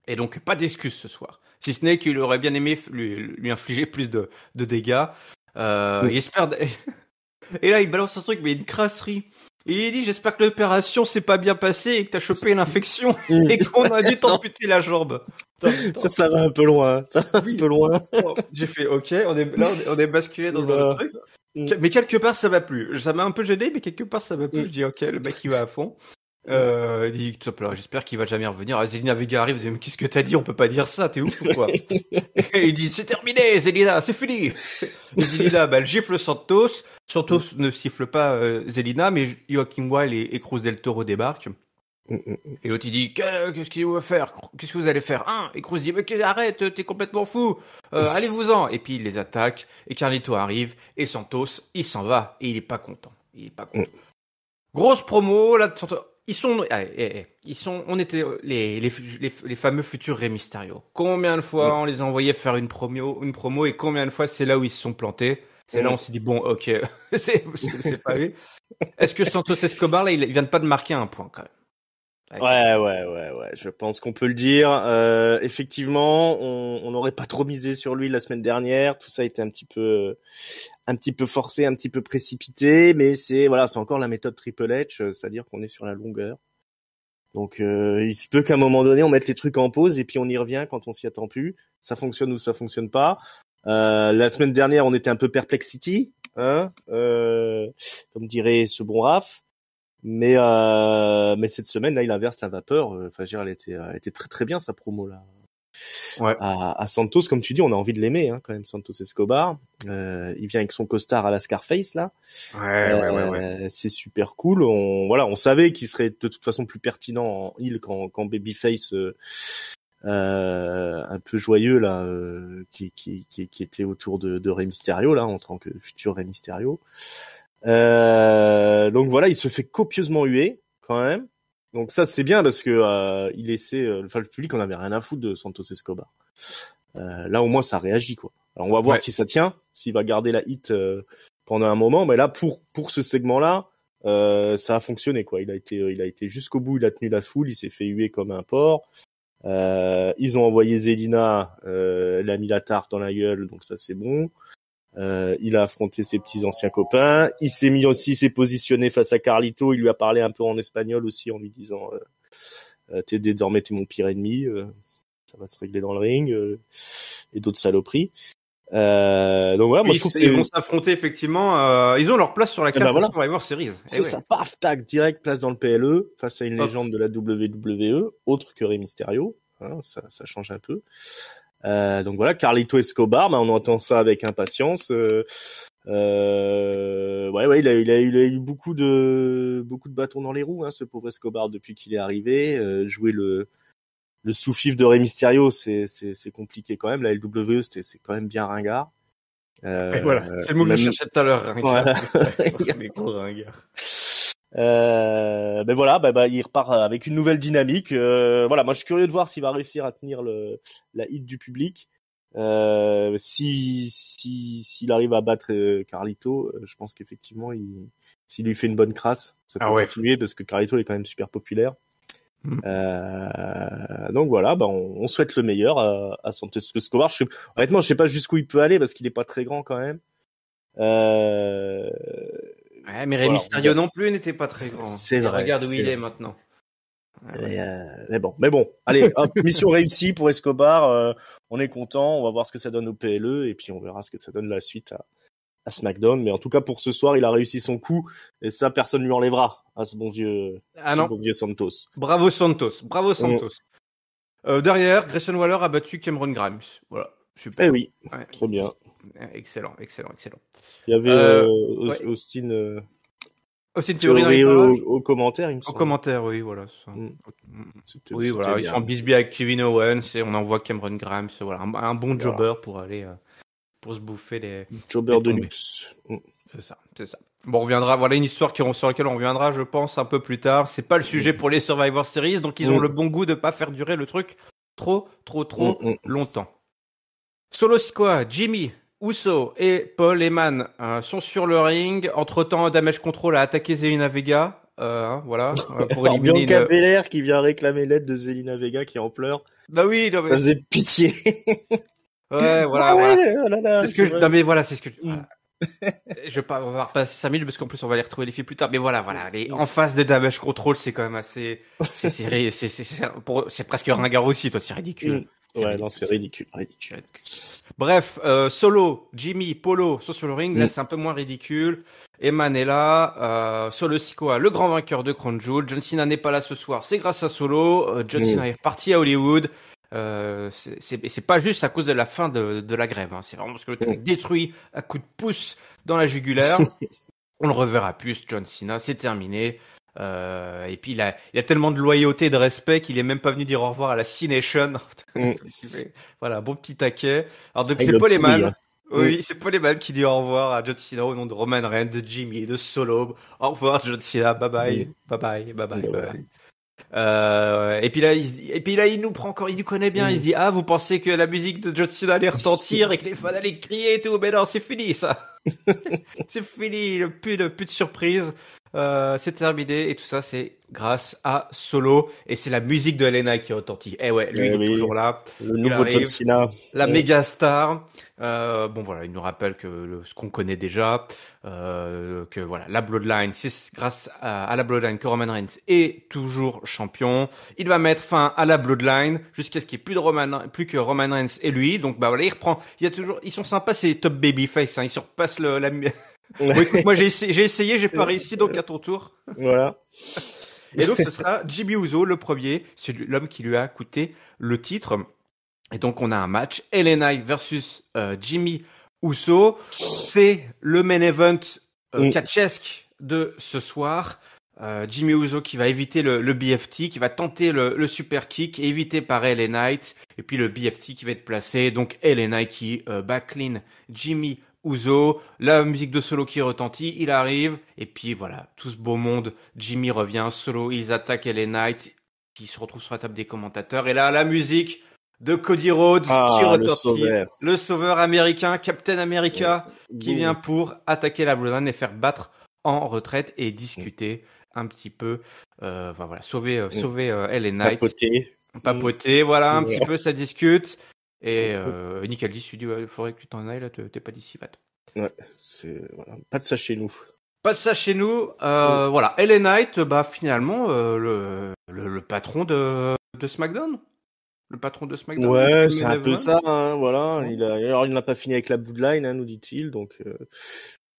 Et donc, pas d'excuses ce soir. Si ce n'est qu'il aurait bien aimé lui infliger plus de dégâts. Il espère... Et là, il balance un truc, mais une crasserie. Et il dit, j'espère que l'opération s'est pas bien passée et que t'as chopé une infection et qu'on a dû t'amputer la jambe. Ça va un peu loin. J'ai fait, ok, on est basculé dans un autre truc. Mais quelque part, ça va plus. Ça m'a un peu gêné, mais quelque part, ça va plus. Je dis, ok, le mec, il va à fond. Il dit, j'espère qu'il va jamais revenir. Zelina Vega arrive, il dit, mais qu'est-ce que t'as dit? On peut pas dire ça, t'es ouf ou quoi? Et il dit, c'est terminé, Zelina, c'est fini. Et Zelina, elle gifle Santos. Santos ne siffle pas Zelina, mais Joaquin Wilde et Cruz del Toro débarquent. Et l'autre il dit, qu'est-ce qu'il va faire? Qu'est-ce que vous allez faire? Et Cruz dit, mais arrête, t'es complètement fou. Allez-vous-en. Et puis il les attaque, et Carlito arrive, et Santos, il s'en va, et il est pas content. Grosse promo, là, ils sont, on était les fameux futurs Rey Mysterio. Combien de fois on les a envoyés faire une promo, et combien de fois c'est là où ils se sont plantés. C'est là où on s'est dit, bon, ok, c'est pas lui. Est-ce que Santos Escobar, là, il vient de pas de marquer un point, quand même? Ouais. Je pense qu'on peut le dire. Effectivement, on n'aurait pas trop misé sur lui la semaine dernière. Tout ça a été un petit peu forcé, un petit peu précipité, mais c'est encore la méthode Triple H, c'est-à-dire qu'on est sur la longueur. Donc, il se peut qu'à un moment donné, on mette les trucs en pause et puis on y revient quand on s'y attend plus. Ça fonctionne ou ça fonctionne pas. La semaine dernière, on était un peu perplexity, comme dirait ce bon Raph. Mais cette semaine là, il inverse la vapeur. Elle était très très bien sa promo là. Ouais. À Santos, comme tu dis, on a envie de l'aimer quand même, Santos Escobar. Il vient avec son costard à la Scarface là. Ouais. C'est super cool. On savait qu'il serait de toute façon plus pertinent en heel qu'en babyface. Un peu joyeux là, qui était autour de Rey Mysterio là en tant que futur Rey Mysterio. Donc voilà, il se fait copieusement huer quand même. Donc ça c'est bien parce que il laissait, le public on avait rien à foutre de Santos Escobar. Là au moins ça réagit quoi. Alors on va voir si ça tient, s'il va garder la hit pendant un moment. Mais là pour ce segment là, ça a fonctionné quoi. Il a été jusqu'au bout, il a tenu la foule, il s'est fait huer comme un porc. Ils ont envoyé Zelina, elle a mis la tarte dans la gueule, donc ça c'est bon. Il a affronté ses petits anciens copains. Il s'est positionné face à Carlito. Il lui a parlé un peu en espagnol aussi en lui disant t'es mon pire ennemi. Ça va se régler dans le ring et d'autres saloperies. Donc voilà, moi je trouve ils vont s'affronter effectivement. Ils ont leur place sur la carte de Survivor Series. C'est ça, paf, tac, direct place dans le PLE face à une légende de la WWE, autre que Rey Mysterio. Ça change un peu. Donc voilà, Carlito Escobar, on entend ça avec impatience. Il a eu beaucoup de bâtons dans les roues, ce pauvre Escobar depuis qu'il est arrivé. Jouer le sous-fif de Rey Mysterio, c'est compliqué quand même. La LWE, c'est quand même bien ringard. Voilà, c'est le mot que je cherchais tout à l'heure. Voilà. Les gros ringards. Il repart avec une nouvelle dynamique. Moi je suis curieux de voir s'il va réussir à tenir la hit du public. S'il arrive à battre Carlito, je pense qu'effectivement s'il lui fait une bonne crasse, ça peut continuer parce que Carlito est quand même super populaire. Donc voilà, on souhaite le meilleur à Santos Escobar. Honnêtement, je sais pas jusqu'où il peut aller parce qu'il est pas très grand quand même. Mais Rey Mysterio non plus n'était pas très grand. C'est vrai. Regarde où il est maintenant. Mais bon. Allez, hop, mission réussie pour Escobar. On est content. On va voir ce que ça donne au PLE et puis on verra ce que ça donne la suite à SmackDown. Mais en tout cas, pour ce soir, il a réussi son coup et ça, personne lui enlèvera à ce bon vieux Santos. Bravo Santos. Derrière, Grayson Waller a battu Cameron Grimes. Voilà. Super. Oui. Trop bien. Excellent. Il y avait Austin Theory au commentaire, il me semble. Au commentaire, oui, voilà. Oui, voilà, ils sont en bisbee avec Kevin Owens et on envoie Cameron Grimes, voilà, un bon jobber pour aller pour se bouffer les jobber de luxe. C'est ça. Bon, on reviendra. Voilà une histoire sur laquelle on reviendra, je pense, un peu plus tard. C'est pas le sujet pour les Survivor Series, donc ils ont le bon goût de pas faire durer le truc trop longtemps. Solo Squad, Jimmy, Uso et Paul Heyman sont sur le ring. Entre-temps, Damage Control a attaqué Zelina Vega. Pour éliminer Bianca Belair qui vient réclamer l'aide de Zelina Vega qui en pleure. Bah oui, non, mais... ça faisait pitié. Ouais, voilà. Oh là là, c'est ce que je vais pas, on va repasser 5 minutes parce qu'en plus on va les retrouver les filles plus tard. Mais voilà, en face de Damage Control, c'est quand même assez, c'est presque ringard aussi, toi, c'est ridicule. Ouais, non, c'est ridicule. Bref, Solo, Jimmy, Polo sont sur le ring. Là, c'est un peu moins ridicule. Eman est là. Solo Sikoa, le grand vainqueur de Crown Jewel. John Cena n'est pas là ce soir. C'est grâce à Solo. John Cena est reparti à Hollywood. C'est pas juste à cause de la fin de la grève. Hein. C'est vraiment parce que le truc détruit à coups de pouce dans la jugulaire. On le reverra plus, John Cena. C'est terminé. Et puis il a tellement de loyauté et de respect qu'il est même pas venu dire au revoir à la C-Nation. Voilà, bon petit taquet. Alors donc c'est Paul Heyman. Oui, c'est Paul Heyman qui dit au revoir à John Cena au nom de Roman Reigns, de Jimmy, de Solo. Au revoir John Cena, bye bye, bye bye, bye bye, bye bye. Et puis là, il nous prend encore, il nous connaît bien. Il se dit vous pensez que la musique de John Cena allait retentir et que les fans allaient crier et tout, mais non, c'est fini ça. C'est fini, plus de surprise. C'est terminé et tout ça c'est grâce à Solo et c'est la musique de LA Knight qui retentit. Eh ouais, lui il est toujours là. Le nouveau John Cena, la méga star. Bon voilà, il nous rappelle que ce qu'on connaît déjà, que voilà la Bloodline, c'est grâce à la Bloodline que Roman Reigns est toujours champion. Il va mettre fin à la Bloodline jusqu'à ce qu'il n'y ait plus que Roman Reigns et lui. Donc bah voilà, il reprend. Ils sont sympas ces top babyface. Hein, ils surpassent la. Bon, écoute, moi j'ai essayé, j'ai pas réussi, donc à ton tour. Voilà. Et donc ce sera Jimmy Uso le premier, c'est l'homme qui lui a coûté le titre. Et donc on a un match LA Knight versus Jimmy Uso. C'est le main event catchesque de ce soir. Jimmy Uso qui va éviter le BFT, qui va tenter le super kick, évité par LA Knight. Et puis le BFT qui va être placé. Donc LA Knight qui backline Jimmy Uso, la musique de Solo qui retentit, il arrive, et puis voilà, tout ce beau monde, Jimmy revient, Solo, ils attaquent LA Knight, qui se retrouve sur la table des commentateurs, et là, la musique de Cody Rhodes qui retentit, le sauveur américain, Captain America, qui vient pour attaquer la Bloodline et faire battre en retraite et discuter un petit peu, voilà, sauver LA Knight. Papoter, voilà, un petit peu, ça discute. Et Nick Aldis lui dit il faudrait que tu t'en ailles là, t'es pas d'ici, va. Ouais, c'est voilà, pas de ça chez nous. Pas de ça chez nous. Voilà, LA Knight, bah finalement le patron de SmackDown. Le patron de SmackDown. Ouais, c'est un peu ça. Hein, voilà, il n'a pas fini avec la Bloodline, hein, nous dit-il. Donc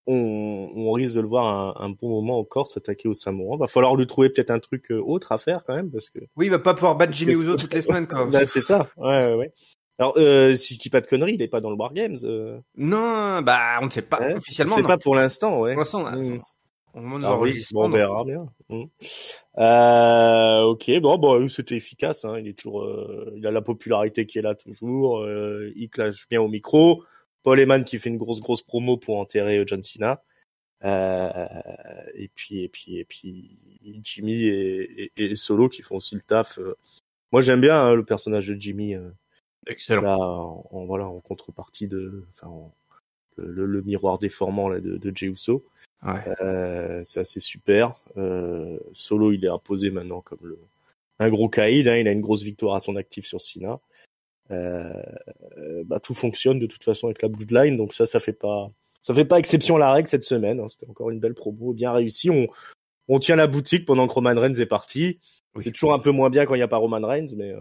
on risque de le voir un bon moment encore s'attaquer au Samoan. Va falloir lui trouver peut-être un truc autre à faire quand même parce que. Oui, il va pas pouvoir battre Jimmy Uso toutes les semaines quand même. Bah, c'est ça. Ouais. Alors, si je dis pas de conneries, il est pas dans le War Games. Non, bah on ne sait pas officiellement. On ne sait pas pour l'instant, ouais. Pour l'instant, on verra bien. Ok, bon, c'était efficace. Hein. Il est toujours, il a la popularité qui est là toujours. Il clash bien au micro. Paul Heyman qui fait une grosse promo pour enterrer John Cena. Et puis Jimmy et Solo qui font aussi le taf. Moi, j'aime bien le personnage de Jimmy. Excellent. Là, en contrepartie le miroir déformant là de Jey Uso. Ouais. C'est assez super. Solo, il est imposé maintenant comme un gros caïd. Hein, il a une grosse victoire à son actif sur Cena. Tout fonctionne de toute façon avec la Bloodline, donc ça fait pas exception à la règle cette semaine. Hein, c'était encore une belle promo, bien réussie. On tient la boutique pendant que Roman Reigns est parti. Oui. C'est toujours un peu moins bien quand il n'y a pas Roman Reigns, mais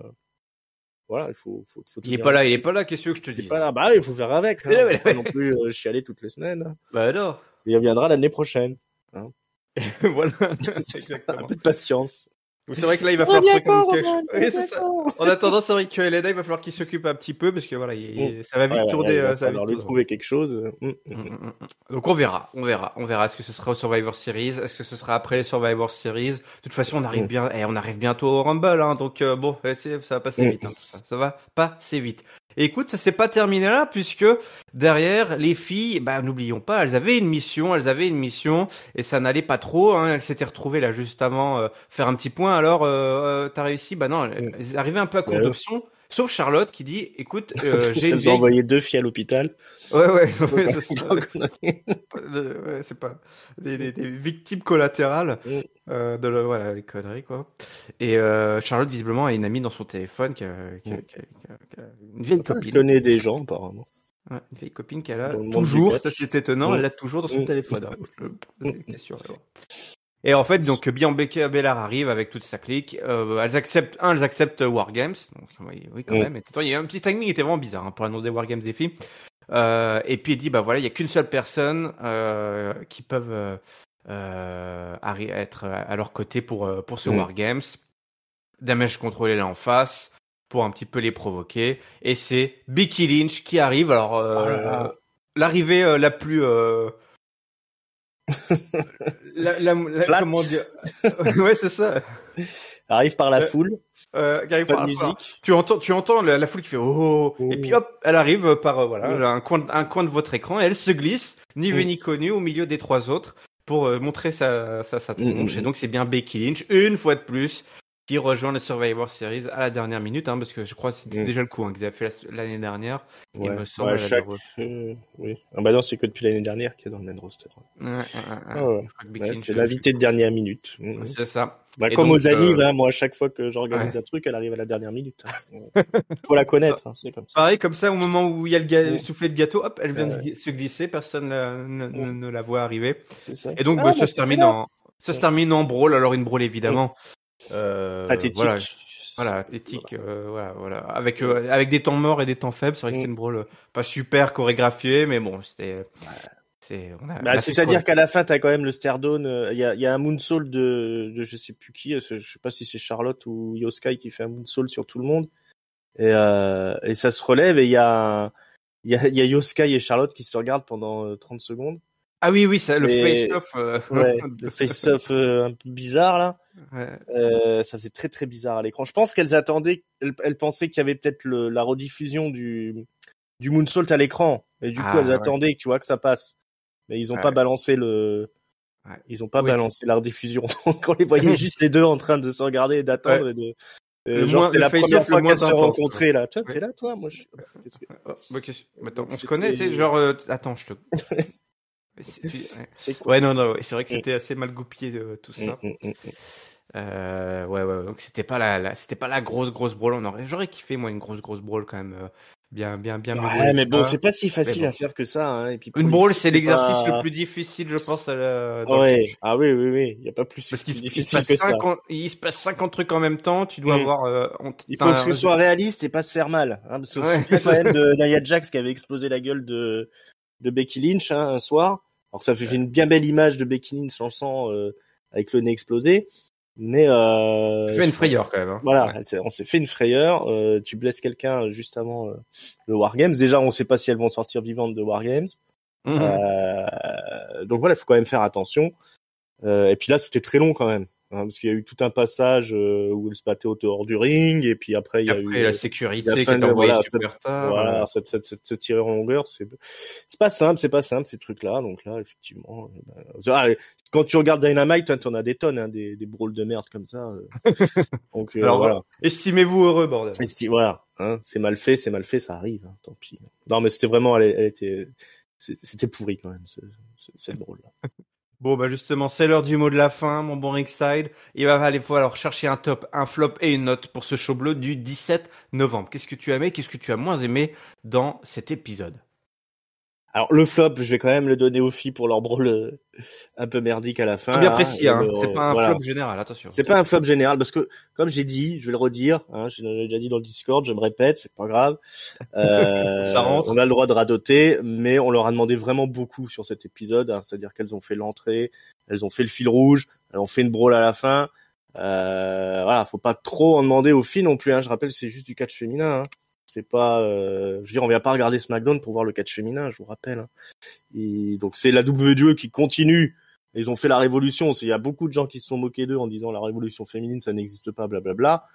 voilà, il faut il est pas là, qu'est-ce que je te dis? Il faut faire avec. Hein. On pas non plus chialer toutes les semaines. Hein. Bah non. Il reviendra l'année prochaine. Hein. Voilà, c'est exactement. Un peu de patience. C'est vrai que là, il va falloir oui, c'est ça. En attendant, c'est vrai que LA, il va falloir qu'il s'occupe un petit peu parce que voilà, ça va vite tourner. Il va falloir lui trouver quelque chose. Donc on verra. Est-ce que ce sera au Survivor Series? Est-ce que ce sera après les Survivor Series? De toute façon, on arrive bientôt au Rumble, hein. Donc bon, ça va passer vite. Hein, ça va passer vite. Et écoute, ça s'est pas terminé là, puisque derrière, les filles, n'oublions pas, elles avaient une mission, et ça n'allait pas trop, hein. Elles s'étaient retrouvées là juste avant faire un petit point. Alors, t'as réussi? Bah non, elles arrivaient un peu à court d'options. Sauf Charlotte qui dit, écoute, j'ai envoyé 2 filles à l'hôpital. Ouais, c'est pas des victimes collatérales de les conneries quoi. Et Charlotte visiblement a une amie dans son téléphone qui a une vieille copine. Elle connaît des gens apparemment. Ouais, une vieille copine qu'elle a toujours, ça c'est étonnant, elle l'a toujours dans son téléphone. Bien sûr. Et en fait, donc Bianca Belair arrive avec toute sa clique. Elles acceptent Wargames. Donc oui quand même. Il y a un petit timing qui était vraiment bizarre pour annoncer Wargames des filles. Et puis il dit voilà, il y a qu'une seule personne qui peuvent être à leur côté pour ce Wargames. Damage Control est là en face pour un petit peu les provoquer. Et c'est Becky Lynch qui arrive. Alors l'arrivée la plus comment dire ouais, c'est ça. Arrive par la foule. Qui arrive par la musique. Tu entends la foule qui fait oh. Et puis hop, elle arrive par un coin de votre écran et elle se glisse ni vu ni connu au milieu des trois autres pour montrer sa tronche. Et donc c'est bien Becky Lynch une fois de plus qui rejoint le Survivor Series à la dernière minute, parce que je crois que c'était déjà le coup qu'ils avaient fait l'année dernière. Ouais. Il me semble. Oui. Ah bah non, c'est que depuis l'année dernière qu'il est dans le main roster. C'est l'invité de dernière minute. C'est ça. Bah, comme donc, aux Anives, moi, à chaque fois que j'organise un truc, elle arrive à la dernière minute. Faut la connaître, c'est comme ça. Pareil, comme ça, au moment où il y a le soufflet de gâteau, hop, elle vient de se glisser, personne ne la voit arriver. C'est ça. Et donc, ça se termine en brawl, alors une brawl évidemment. Pathétique. Voilà, athétique, voilà. Avec des temps morts et des temps faibles, c'est vrai que c'était une brawl pas super chorégraphiée, mais bon, c'était. C'est-à-dire qu'à la fin, t'as quand même le stare-down. Il y a un moonsault de je sais plus qui. Je sais pas si c'est Charlotte ou Io Sky qui fait un moonsault sur tout le monde. Et ça se relève et il y a Io Sky et Charlotte qui se regardent pendant 30 secondes. Ah oui, ça, le face-off. Le face-off un peu bizarre là. Ouais. Ça faisait très très bizarre à l'écran. Je pense qu'elles attendaient, elles pensaient qu'il y avait peut-être la rediffusion du moonsault à l'écran. Et du coup, elles attendaient, tu vois, que ça passe. Mais ils ont pas balancé ils ont pas balancé la rediffusion. Donc on les voyait juste les deux en train de se regarder et d'attendre et de. C'est la première fois qu'elles se rencontraient là. Toi, t'es là, toi, moi. Attends, on se connaît, tu sais, genre. Attends, je te. C'est quoi? Ouais, non, c'est vrai que c'était assez mal goupillé tout ça. Donc c'était pas la grosse brawl. J'aurais kiffé moi une grosse brawl quand même. Bien. Ouais, mais bon, c'est pas si facile à faire que ça. Et puis une brawl, c'est l'exercice le plus difficile, je pense. Ah oui, il y a pas plus difficile que ça. Il se passe 50 trucs en même temps. Tu dois avoir. Il faut que ce soit réaliste et pas se faire mal. Parce que quand même de Nia Jax qui avait explosé la gueule de Becky Lynch un soir. Alors ça fait une bien belle image de Becky Lynch en sang avec le nez explosé. Mais fait une frayeur quand même. Voilà, on s'est fait une frayeur. Tu blesses quelqu'un juste avant le Wargames. Déjà, on sait pas si elles vont sortir vivantes de Wargames. Donc voilà, il faut quand même faire attention. Et puis là, c'était très long quand même, parce qu'il y a eu tout un passage où elles se battaient au dehors du ring, et puis après il y a eu la sécurité qui est envoyée super tard. Voilà, cette tirée en longueur, c'est pas simple ces trucs-là. Donc là, effectivement, quand tu regardes Dynamite, t'en as des tonnes, des brawls de merde comme ça. Donc alors voilà. Estimez-vous heureux, bordel. Voilà, c'est mal fait, ça arrive. Tant pis. Non, mais c'était vraiment, c'était pourri quand même cette brawl-là. Bon, justement, c'est l'heure du mot de la fin, mon bon Ringside. Il va falloir chercher un top, un flop et une note pour ce show bleu du 17 novembre. Qu'est-ce que tu as aimé, qu'est-ce que tu as moins aimé dans cet épisode? Alors, le flop, je vais quand même le donner aux filles pour leur brawl un peu merdique à la fin. Bien précis, c'est pas un flop général, attention. C'est pas un flop général, parce que, comme j'ai dit, je vais le redire, je l'ai déjà dit dans le Discord, je me répète, c'est pas grave. Ça rentre. On a le droit de radoter, mais on leur a demandé vraiment beaucoup sur cet épisode, c'est-à-dire qu'elles ont fait l'entrée, elles ont fait le fil rouge, elles ont fait une brawl à la fin. Voilà, faut pas trop en demander aux filles non plus, Je rappelle, c'est juste du catch féminin, C'est pas, je veux dire, on vient pas regarder SmackDown pour voir le catch féminin, je vous rappelle. Et donc c'est la WWE qui continue. Ils ont fait la révolution. Il y a beaucoup de gens qui se sont moqués d'eux en disant la révolution féminine ça n'existe pas, blablabla.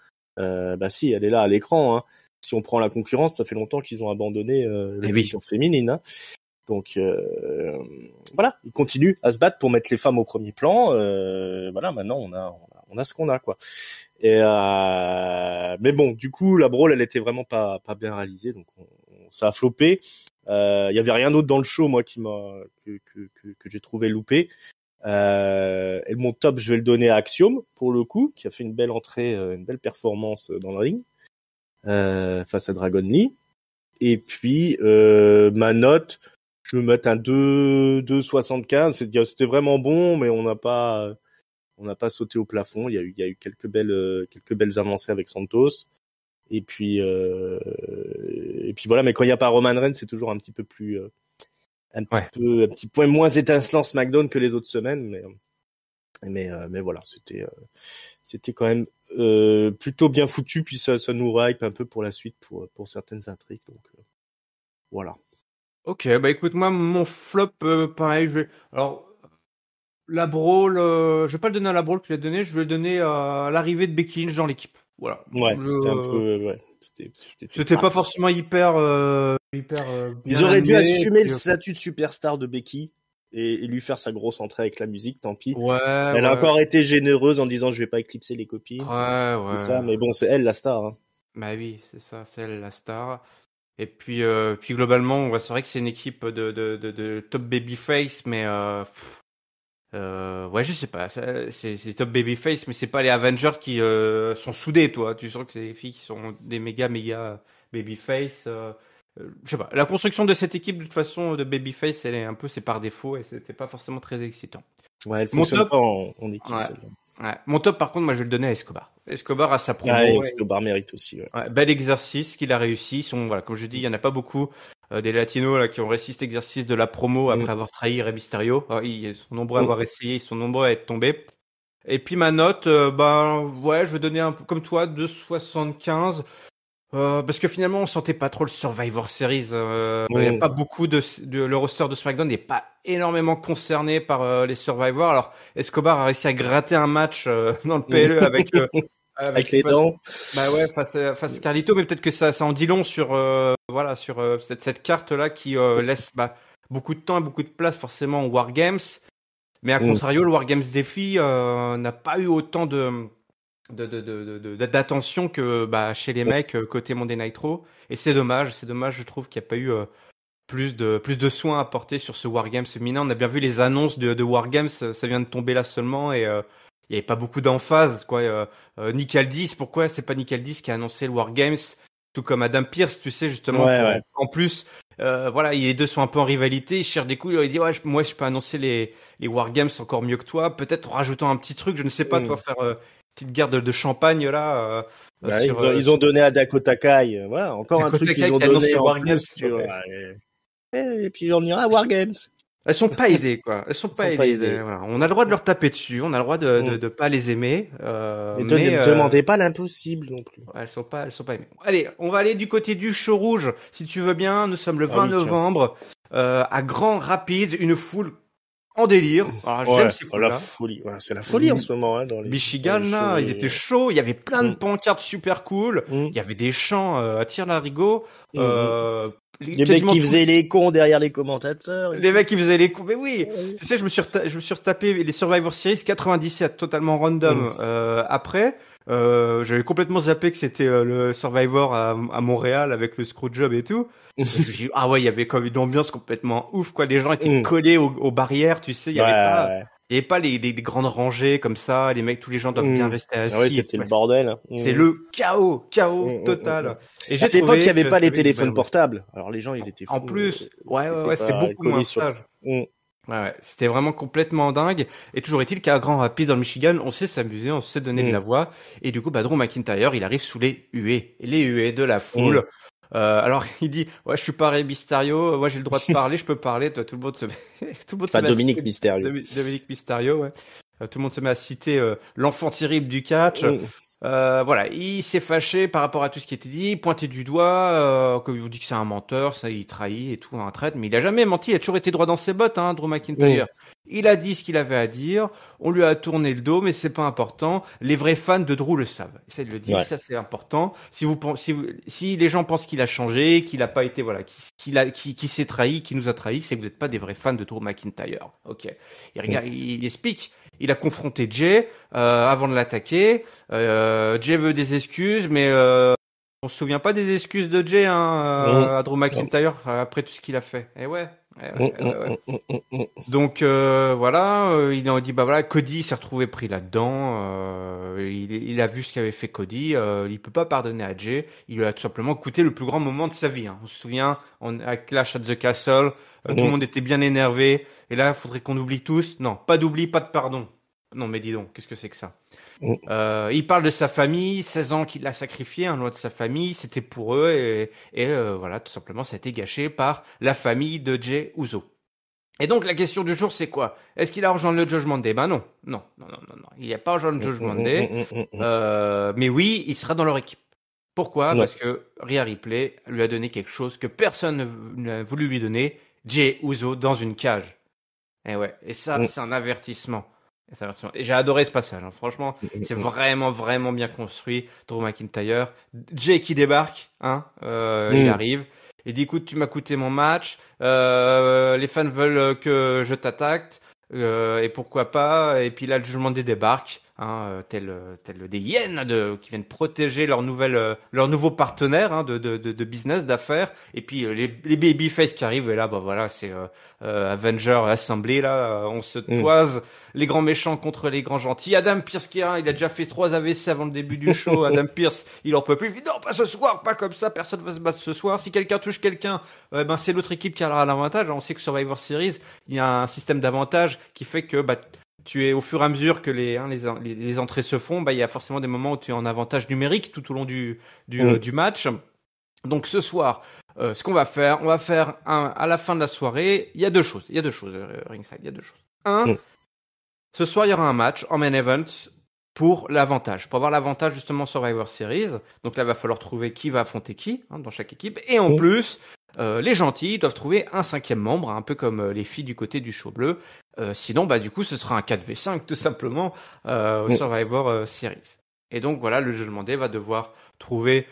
Si, elle est là à l'écran. Si on prend la concurrence, ça fait longtemps qu'ils ont abandonné la révolution féminine. Donc voilà, ils continuent à se battre pour mettre les femmes au premier plan. Voilà, maintenant on a ce qu'on a quoi. Et mais bon, du coup la brawl elle était vraiment pas bien réalisée, donc ça a floppé. Il y avait rien d'autre dans le show moi qui que j'ai trouvé loupé. Et mon top je vais le donner à Axiom pour le coup, qui a fait une belle entrée, une belle performance dans le ring face à Dragon Lee. Et puis ma note, je vais mettre un 2,75. C'était vraiment bon, mais on n'a pas On n'a pas sauté au plafond. Il y a eu quelques belles avancées avec Santos. Et puis voilà. Mais quand il n'y a pas Roman Reigns, c'est toujours un petit peu plus, un petit point moins étincelant SmackDown que les autres semaines. Mais voilà, c'était quand même plutôt bien foutu. Puis ça nous hype un peu pour la suite pour certaines intrigues. Donc voilà. Ok, bah écoute, moi mon flop, pareil. Alors la brawl, je vais pas le donner à la brawl que tu l'as donné. Je vais le donner à l'arrivée de Becky Lynch dans l'équipe. Voilà. Ouais, c'était un peu, c'était pas forcément hyper Ils auraient dû assumer le statut de superstar de Becky et lui faire sa grosse entrée avec la musique, tant pis. Ouais. Elle a encore été généreuse en disant je vais pas éclipser les copines. Ouais. C'est ça, mais bon, c'est elle la star. Hein. Bah oui, c'est ça, c'est elle la star. Et puis globalement, c'est vrai que c'est une équipe de top babyface, mais ouais, je sais pas, c'est top babyface, mais c'est pas les Avengers qui sont soudés, toi. Tu sens que c'est des filles qui sont des méga babyface. Je sais pas. La construction de cette équipe, de toute façon, de babyface, elle est un peu, c'est par défaut, et c'était pas forcément très excitant. Ouais, elle fonctionne pas en équipe. Ouais. Ouais. Mon top, par contre, moi, je vais le donner à Escobar. Escobar a sa promo. Ouais, Escobar mérite aussi. Ouais. Bel exercice qu'il a réussi. Voilà, comme je dis, il y en a pas beaucoup des latinos là qui ont réussi cet exercice de la promo après avoir trahi Rey Mysterio. Ils sont nombreux à avoir essayé, ils sont nombreux à être tombés. Et puis ma note, ouais, je vais donner un peu comme toi 2,75. Parce que finalement on sentait pas trop le Survivor Series. Il y a pas beaucoup le roster de SmackDown n'est pas énormément concerné par les Survivors. Alors Escobar a réussi à gratter un match dans le PLE avec les dents. Bah ouais, face à Carlito, mais peut-être que ça en dit long sur sur cette carte là qui laisse beaucoup de temps et beaucoup de place forcément aux Wargames. Mais à contrario, le Wargames défi n'a pas eu autant d'attention que chez les mecs côté Monday Nitro, et c'est dommage, je trouve qu'il n'y a pas eu plus de soins apportés sur ce Wargames féminin. On a bien vu les annonces de Wargames, ça vient de tomber là seulement, et il y avait pas beaucoup d'emphase quoi. Nick Aldis, pourquoi c'est pas Nick Aldis qui a annoncé le Wargames, tout comme Adam Pearce, tu sais, justement. En plus voilà, les deux sont un peu en rivalité, ils cherchent des coups, il dit ouais, moi je peux annoncer les Wargames encore mieux que toi, peut-être en rajoutant un petit truc, je ne sais pas, toi faire petite guerre de champagne là. Ils ont donné à Dakota Kai, voilà, encore Dakota un truc qu'ils ont donné en plus, tu vois. Et puis on ira à Wargames. Elles sont pas aidées, quoi. Elles sont pas aidées. Voilà. On a le droit de leur taper dessus, on a le droit de pas les aimer. Mais ne demandez pas l'impossible non plus. Elles sont pas aimées. Allez, on va aller du côté du show rouge, si tu veux bien. Nous sommes le 20 novembre, à Grand Rapids, une foule en délire. Alors, j'aime ces foules là. La folie. Ouais, c'est la folie en ce moment, hein, dans les Michigan, là, il était chaud. Il y avait plein de pancartes super cool. Il y avait des chants à tire-larigot. Les mecs qui faisaient les cons derrière les commentateurs. Les mecs qui faisaient les cons. Mais oui, tu sais, je me suis retapé les Survivor Series 97, totalement random. Après, j'avais complètement zappé que c'était le Survivor à Montréal avec le Screwjob et tout. Je me suis dit, ah ouais, il y avait comme une ambiance complètement ouf, quoi. Les gens étaient collés aux barrières, tu sais, il y avait pas les grandes rangées comme ça, les mecs, tous les gens doivent bien rester assis. Ah ouais, c'était le bordel. C'est le chaos total. Et à l'époque, il n'y avait pas les téléphones portables. Alors les gens, ils étaient fous. En plus, ouais, c'était beaucoup moins sage. Ouais, c'était vraiment complètement dingue. Et toujours est-il qu'à Grand Rapids, dans le Michigan, on sait s'amuser, on sait donner de la voix. Et du coup, Drew McIntyre, il arrive sous les huées de la foule. Alors il dit, ouais, je suis pas Rey Mysterio, moi j'ai le droit de parler, je peux parler. Toi, tout le monde se met pas Dominique Mysterio. Dominique Mysterio, ouais. Tout le monde se met à citer l'enfant terrible du catch. Voilà, il s'est fâché par rapport à tout ce qui était dit, pointé du doigt, comme il vous dit que c'est un menteur, ça il trahit et tout, un traître, mais il a jamais menti, il a toujours été droit dans ses bottes, hein, Drew McIntyre. Il a dit ce qu'il avait à dire, on lui a tourné le dos, mais c'est pas important. Les vrais fans de Drew le savent. Ça, il le dit, ça c'est important. Si les gens pensent qu'il a changé, qu'il a pas été, voilà, qu'il s'est trahi, qu'il nous a trahi, c'est que vous n'êtes pas des vrais fans de Drew McIntyre. Ok. Il explique. Il a confronté Jay avant de l'attaquer. Jay veut des excuses, mais on se souvient pas des excuses de Jay à Drew McIntyre après tout ce qu'il a fait. Et ouais. Donc voilà, il a dit voilà, Cody s'est retrouvé pris là-dedans. Il a vu ce qu'avait fait Cody. Il peut pas pardonner à Jay. Il lui a tout simplement coûté le plus grand moment de sa vie. Hein. On se souvient, à Clash at the Castle, tout le monde était bien énervé. Et là, il faudrait qu'on oublie tous. Non, pas d'oubli, pas de pardon. Non, mais dis donc, qu'est-ce que c'est que ça? Il parle de sa famille, 16 ans qu'il a sacrifié, loin de sa famille, c'était pour eux, et voilà, tout simplement, ça a été gâché par la famille de Jey Uso. Et donc, la question du jour, c'est quoi? Est-ce qu'il a rejoint le Judgment Day? Non. Il n'y a pas rejoint le Judgment Day. Mais oui, il sera dans leur équipe. Pourquoi? Parce que Rhea Ripley lui a donné quelque chose que personne n'a voulu lui donner. Jey Uso dans une cage. Et ça, c'est un avertissement. Et j'ai adoré ce passage. Franchement, c'est vraiment, vraiment bien construit. Drew McIntyre, Jey qui débarque, il arrive. Il dit, écoute, tu m'as coûté mon match. Les fans veulent que je t'attaque. Et pourquoi pas? Et puis là, le Judgment Day débarque, tel des hyènes qui viennent protéger leur nouveau partenaire de business, d'affaires. Et puis les babyface qui arrivent. Et là, voilà, c'est Avenger Assembly. Là, on se toise les grands méchants contre les grands gentils. Adam Pearce il a déjà fait 3 AVC avant le début du show. Adam Pearce, il en peut plus. Il dit non, pas ce soir, pas comme ça. Personne va se battre ce soir. Si quelqu'un touche quelqu'un, c'est l'autre équipe qui aura l'avantage. On sait que Survivor Series, il y a un système d'avantage qui fait que tu es au fur et à mesure que les entrées se font, il y a forcément des moments où tu es en avantage numérique tout au long du match. Donc ce soir, ce qu'on va faire, à la fin de la soirée, il y a deux choses, ringside, il y a deux choses. Ce soir, il y aura un match en main event pour l'avantage, pour avoir l'avantage justement Survivor Series. Donc là, il va falloir trouver qui va affronter qui dans chaque équipe. Et en plus, les gentils doivent trouver un 5e membre, un peu comme les filles du côté du show bleu. Sinon, du coup, ce sera un 4v5 tout simplement au Survivor Series. Et donc voilà, le Judgment Day va devoir trouver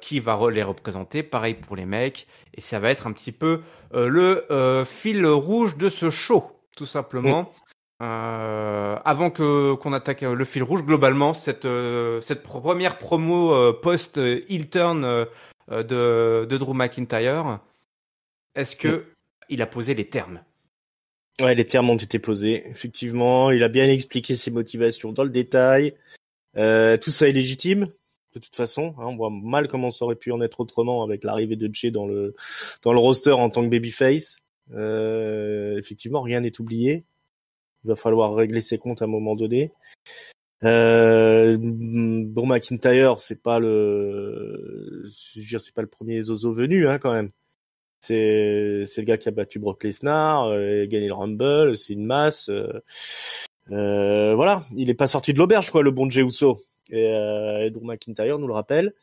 qui va les représenter. Pareil pour les mecs. Et ça va être un petit peu le fil rouge de ce show, tout simplement. Avant qu'on attaque le fil rouge, globalement, cette première promo post-heel turn de Drew McIntyre, est-ce que il a posé les termes? Ouais, les termes ont été posés. Effectivement, il a bien expliqué ses motivations dans le détail. Tout ça est légitime, de toute façon. On voit mal comment ça aurait pu en être autrement avec l'arrivée de Jey dans le roster en tant que babyface. Effectivement, rien n'est oublié. Il va falloir régler ses comptes à un moment donné. Drew McIntyre, c'est pas le premier zozo venu, quand même. C'est le gars qui a battu Brock Lesnar, gagné le Rumble, c'est une masse. Voilà, il est pas sorti de l'auberge, quoi, le bon Jey Uso. Et Drew McIntyre nous le rappelle.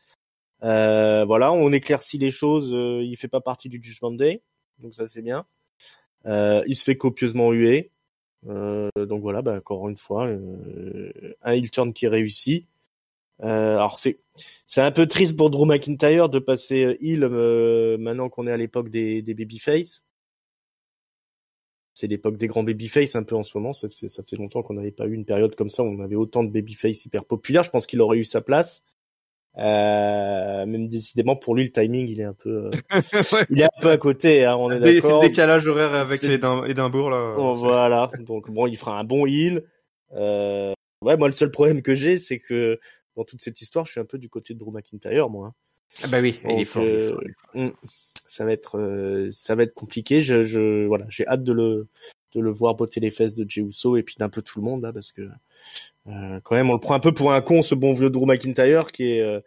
Voilà, on éclaircit les choses. Il fait pas partie du Judgment Day, donc ça c'est bien. Il se fait copieusement huer. Donc voilà, encore une fois, un heel turn qui réussit. Alors c'est un peu triste pour Drew McIntyre de passer heel maintenant qu'on est à l'époque des babyface. C'est l'époque des grands babyface un peu en ce moment. Ça fait longtemps qu'on n'avait pas eu une période comme ça où on avait autant de babyface hyper populaires. Je pense qu'il aurait eu sa place. Même décidément pour lui le timing il est un peu il est un peu à côté, on est d'accord. C'est le décalage horaire avec Édimbourg là. Voilà, donc bon, il fera un bon heel. Ouais, moi le seul problème que j'ai, c'est que dans toute cette histoire, je suis un peu du côté de Drew McIntyre, moi. Ah bah oui, donc, il est fort. Ça va être compliqué. Voilà, j'ai hâte de le voir botter les fesses de Jey Uso et puis d'un peu tout le monde là, parce que quand même on le prend un peu pour un con, ce bon vieux Drew McIntyre qui est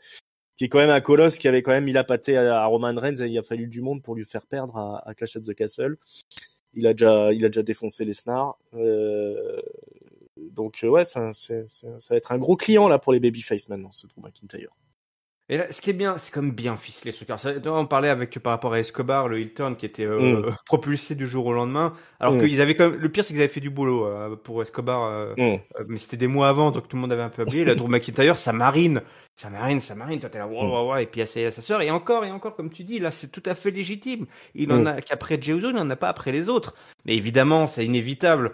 quand même un colosse, qui avait quand même mis la pâtée à Roman Reigns, et il a fallu du monde pour lui faire perdre à Clash at the Castle. Il a déjà défoncé Lesnar. Donc ouais, ça va être un gros client là pour les babyface maintenant, ce Drew McIntyre. Et là, ce qui est bien, c'est comme bien ficelé ce truc. On parlait par rapport à Escobar, le heel turn qui était propulsé du jour au lendemain, alors qu'ils avaient quand même, le pire c'est qu'ils avaient fait du boulot pour Escobar, mais c'était des mois avant, donc tout le monde avait un peu oublié. La Drew McIntyre, ça marine. Toi t'es là, wow, et puis il y a sa sœur, et encore, comme tu dis, là c'est tout à fait légitime. Il en a qu'après Jey Uso, il n'en a pas après les autres. Mais évidemment, c'est inévitable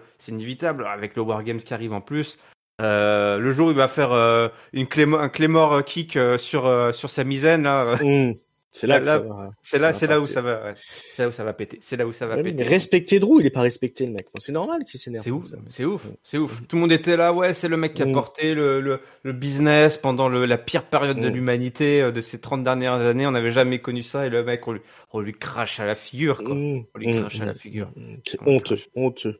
avec le War Games qui arrive en plus. Le jour où il va faire un Claymore kick sur sa misaine là. C'est là où ça va péter. C'est là où ça va péter. Mais respecter Drew, il est pas respecté le mec. C'est normal qu'il s'énerve. C'est ouf. Tout le monde était là, ouais, c'est le mec qui a porté le business pendant la pire période de l'humanité de ces 30 dernières années. On n'avait jamais connu ça, et le mec on lui crache à la figure, quoi. On lui crache à la figure. C'est honteux.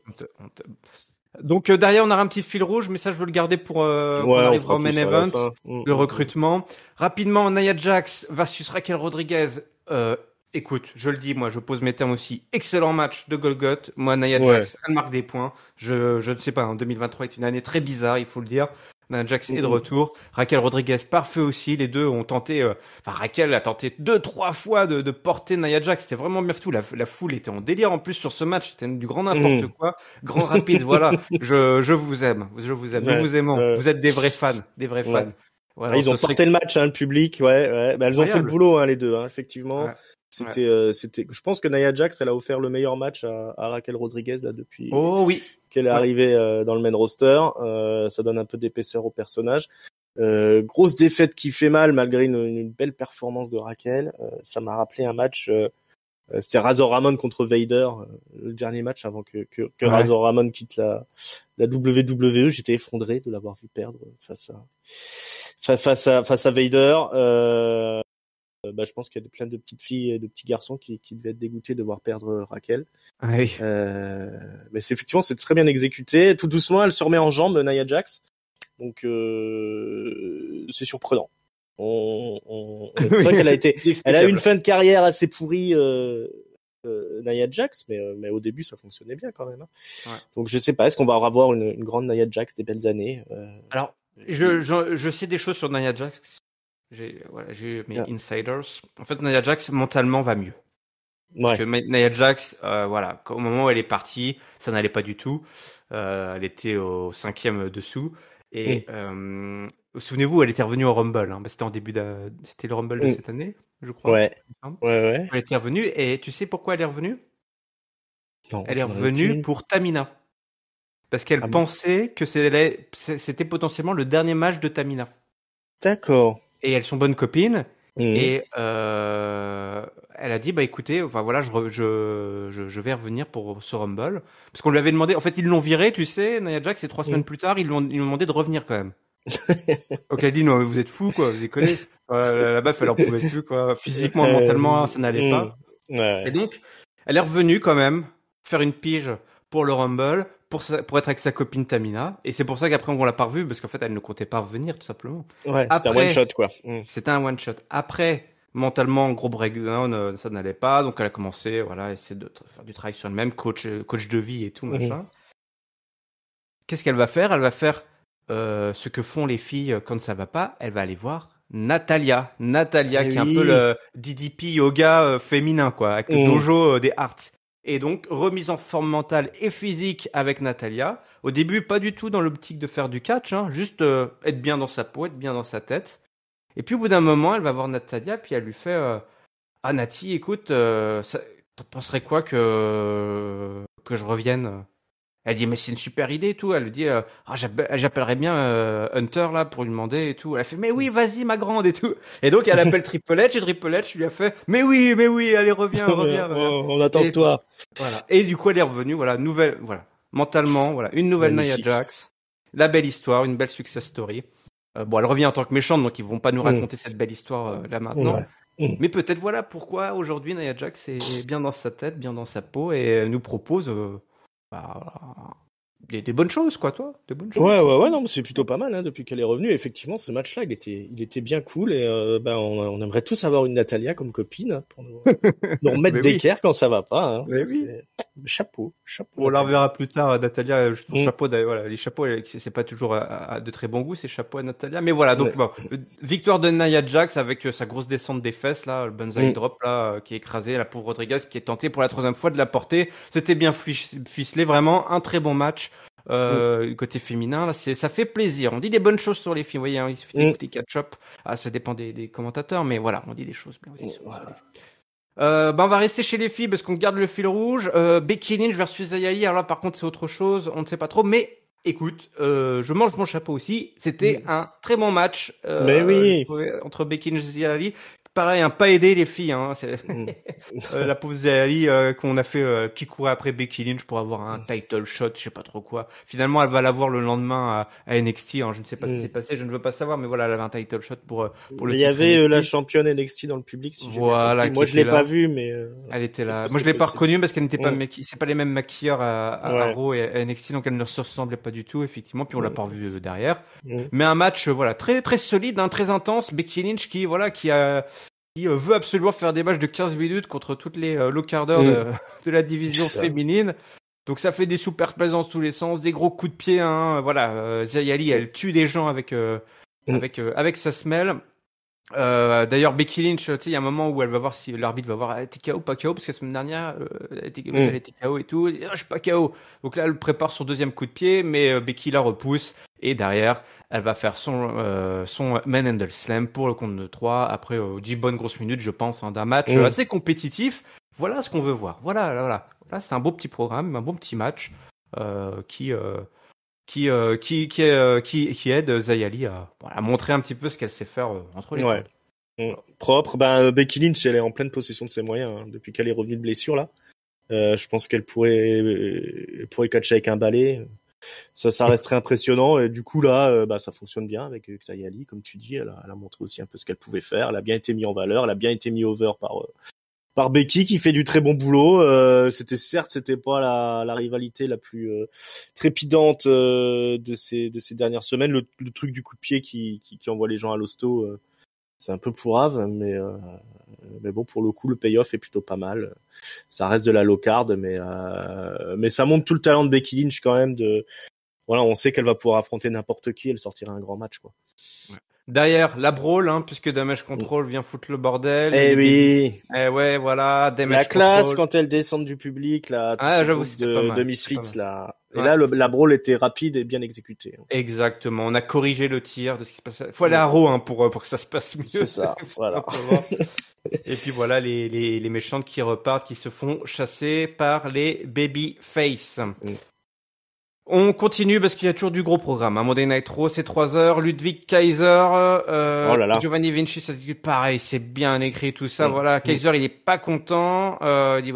Donc derrière on aura un petit fil rouge, mais ça je veux le garder pour quand on arrivera au main event, le recrutement. Rapidement, Nia Jax versus Raquel Rodriguez. Écoute, je le dis, moi je pose mes termes aussi. Excellent match de Golgoth. Moi Nia Jax, elle marque des points. Je ne sais pas, 2023 est une année très bizarre, il faut le dire. Nia Jax est de retour. Raquel Rodriguez, parfait aussi. Les deux ont tenté, Raquel a tenté 2-3 fois de porter Nia Jax. C'était vraiment bien tout. La foule était en délire en plus sur ce match. C'était du grand n'importe quoi. Grand rapide, voilà. Je vous aime. Nous vous aimons. Vous êtes des vrais fans. Voilà, ils ont porté le match, le public, ouais. Bah, elles ont fait le boulot, les deux, effectivement. Ouais. C'était, je pense que Nia Jax, elle a offert le meilleur match à Raquel Rodriguez, là, depuis qu'elle est arrivée, dans le main roster. Ça donne un peu d'épaisseur au personnage. Grosse défaite qui fait mal, malgré une belle performance de Raquel. Ça m'a rappelé un match, c'était Razor Ramon contre Vader, le dernier match avant que Razor Ramon quitte la WWE. J'étais effondré de l'avoir vu perdre face à Vader. Je pense qu'il y a plein de petites filles et de petits garçons qui devaient être dégoûtés de voir perdre Raquel. Oui. Mais c'est très bien exécuté. Tout doucement, elle se remet en jambes, Nia Jax. Donc c'est surprenant. C'est vrai qu'elle elle a eu une fin de carrière assez pourrie, Nia Jax, mais au début ça fonctionnait bien quand même. Ouais. Donc je sais pas, est-ce qu'on va avoir une grande Nia Jax des belles années? Alors je sais des choses sur Nia Jax. J'ai mes insiders. En fait, Nia Jax mentalement va mieux. Parce que Nia Jax, au moment où elle est partie, ça n'allait pas du tout. Elle était au 5e dessous. Et souvenez-vous, elle était revenue au Rumble. C'était c'était le Rumble de cette année, je crois. Ouais. Elle était revenue. Et tu sais pourquoi elle est revenue? Non, elle est revenue pour Tamina. Parce qu'elle pensait que c'était potentiellement le dernier match de Tamina. D'accord. Et elles sont bonnes copines. Et elle a dit écoutez, je vais revenir pour ce Rumble, parce qu'on lui avait demandé, en fait ils l'ont viré, tu sais, Nia Jax, et 3 semaines plus tard ils lui ont demandé de revenir quand même. Donc elle dit non mais vous êtes fous quoi, vous déconnez. La meuf elle en pouvait plus quoi, physiquement, mentalement ça n'allait pas. Et donc elle est revenue quand même faire une pige pour le Rumble, pour être avec sa copine Tamina, et c'est pour ça qu'après on l'a pas revue, parce qu'en fait elle ne comptait pas revenir tout simplement. Ouais, c'était un one shot quoi. C'était un one shot. Après, mentalement, gros breakdown, ça n'allait pas, donc elle a commencé, essayer de faire du travail sur elle-même, coach de vie et tout machin. Qu'est-ce qu'elle va faire? Elle va faire ce que font les filles quand ça va pas. Elle va aller voir Natalya qui est un peu le DDP yoga féminin quoi, avec le dojo des Arts. Et donc, remise en forme mentale et physique avec Natalya. Au début, pas du tout dans l'optique de faire du catch, juste être bien dans sa peau, être bien dans sa tête. Et puis, au bout d'un moment, elle va voir Natalya, puis elle lui fait ah, Nati, écoute, t'en penserais quoi que je revienne? Elle dit, mais c'est une super idée et tout. Elle lui dit, j'appellerais bien Hunter là pour lui demander et tout. Elle a fait, mais oui, vas-y, ma grande et tout. Et donc, elle appelle Triple H, et Triple H lui a fait, mais oui, allez, reviens. On attend de toi. Voilà. Et du coup, elle est revenue, mentalement, une nouvelle Nia Jax. La belle histoire, une belle success story. Elle revient en tant que méchante, donc ils vont pas nous raconter cette belle histoire là maintenant. Mais peut-être pourquoi aujourd'hui Nia Jax est bien dans sa tête, bien dans sa peau, et elle nous propose des bonnes choses, quoi, toi. Des bonnes choses. Ouais, non, mais c'est plutôt pas mal, depuis qu'elle est revenue. Effectivement, ce match-là, il était bien cool, et on aimerait tous avoir une Natalya comme copine, pour nous remettre d'équerre quand ça va pas. Chapeau. On la reverra plus tard, Natalya. Chapeau, les chapeaux, c'est pas toujours de très bon goût, ces chapeaux à Natalya. Mais voilà, donc victoire de Nia Jax avec sa grosse descente des fesses, là, le banzai drop là, qui est écrasé, la pauvre Rodriguez qui est tentée pour la 3e fois de la porter. C'était bien ficelé, vraiment un très bon match. Côté féminin, là, ça fait plaisir. On dit des bonnes choses sur les filles, vous voyez, il suffit d'écouter catch-up. Ça dépend des commentateurs, mais voilà, on dit des choses bien. On va rester chez les filles parce qu'on garde le fil rouge. Becky Lynch versus Aya Yi. Alors là, par contre, c'est autre chose. On ne sait pas trop. Mais écoute, je mange mon chapeau aussi. C'était un très bon match entre Becky Lynch et Aya Yi. pareil, pas aider les filles. La pauvre Zayali qu'on a fait, qui courait après Becky Lynch pour avoir un title shot, je sais pas trop quoi. Finalement, elle va l'avoir le lendemain à NXT. Je ne sais pas ce qui s'est passé, je ne veux pas savoir, mais voilà, elle avait un title shot pour le titre. Il y avait la championne NXT dans le public. Si voilà. Moi, je l'ai pas vue, mais elle était là. Moi, je l'ai pas reconnue parce qu'elle n'était pas c'est pas les mêmes maquilleurs à Raw et à NXT, donc elle ne se ressemblait pas du tout, effectivement. Puis on l'a pas revue derrière. Mais un match, très très solide, très intense. Becky Lynch qui veut absolument faire des matchs de 15 minutes contre toutes les low-carders de la division féminine. Donc ça fait des super plays dans tous les sens, des gros coups de pied. Zayali, elle tue des gens avec sa semelle. D'ailleurs, Becky Lynch, il y a un moment où elle va voir si l'arbitre va voir, elle était KO, pas KO, parce que la semaine dernière, elle était KO et tout. Je suis pas KO. Donc là, elle prépare son deuxième coup de pied, mais Becky la repousse. Et derrière, elle va faire son Manhandle Slam pour le compte de 3. Après 10 bonnes grosses minutes, je pense, d'un match assez compétitif. Voilà ce qu'on veut voir. Voilà. Là, c'est un beau petit programme, un bon petit match qui aide Zayali à montrer un petit peu ce qu'elle sait faire entre les cordes. Propre. Becky Lynch, elle est en pleine possession de ses moyens depuis qu'elle est revenue de blessure là. Je pense qu'elle pourrait catcher avec un balai. Ça resterait impressionnant. Et du coup là, ça fonctionne bien avec Zayali, comme tu dis. Elle a montré aussi un peu ce qu'elle pouvait faire. Elle a bien été mise en valeur. Elle a bien été mise over par Becky qui fait du très bon boulot. C'était pas la rivalité la plus trépidante de ces dernières semaines. Le truc du coup de pied qui envoie les gens à l'hosto, c'est un peu pourrave, mais bon, pour le coup, le payoff est plutôt pas mal. Ça reste de la low card, mais ça montre tout le talent de Becky Lynch quand même. On sait qu'elle va pouvoir affronter n'importe qui. Elle sortira un grand match, quoi. Ouais. Derrière, la brawl, puisque Damage Control vient foutre le bordel. Eh oui. Ouais, voilà. Damage la classe Control. Quand elle descend du public, là. J'avoue, c'était pas mal. De Misfits, là. Et là, la brawl était rapide et bien exécutée. Exactement. On a corrigé le tir de ce qui se passait. Faut aller à Raw, pour que ça se passe mieux. C'est ça. Voilà. Et puis voilà, les méchantes qui repartent, qui se font chasser par les Babyface. On continue parce qu'il y a toujours du gros programme. Monday Night Raw, c'est 3 heures. Ludwig Kaiser, Giovanni Vinci, ça dit pareil, c'est bien écrit tout ça. Voilà, Kaiser, il est pas content. Il dit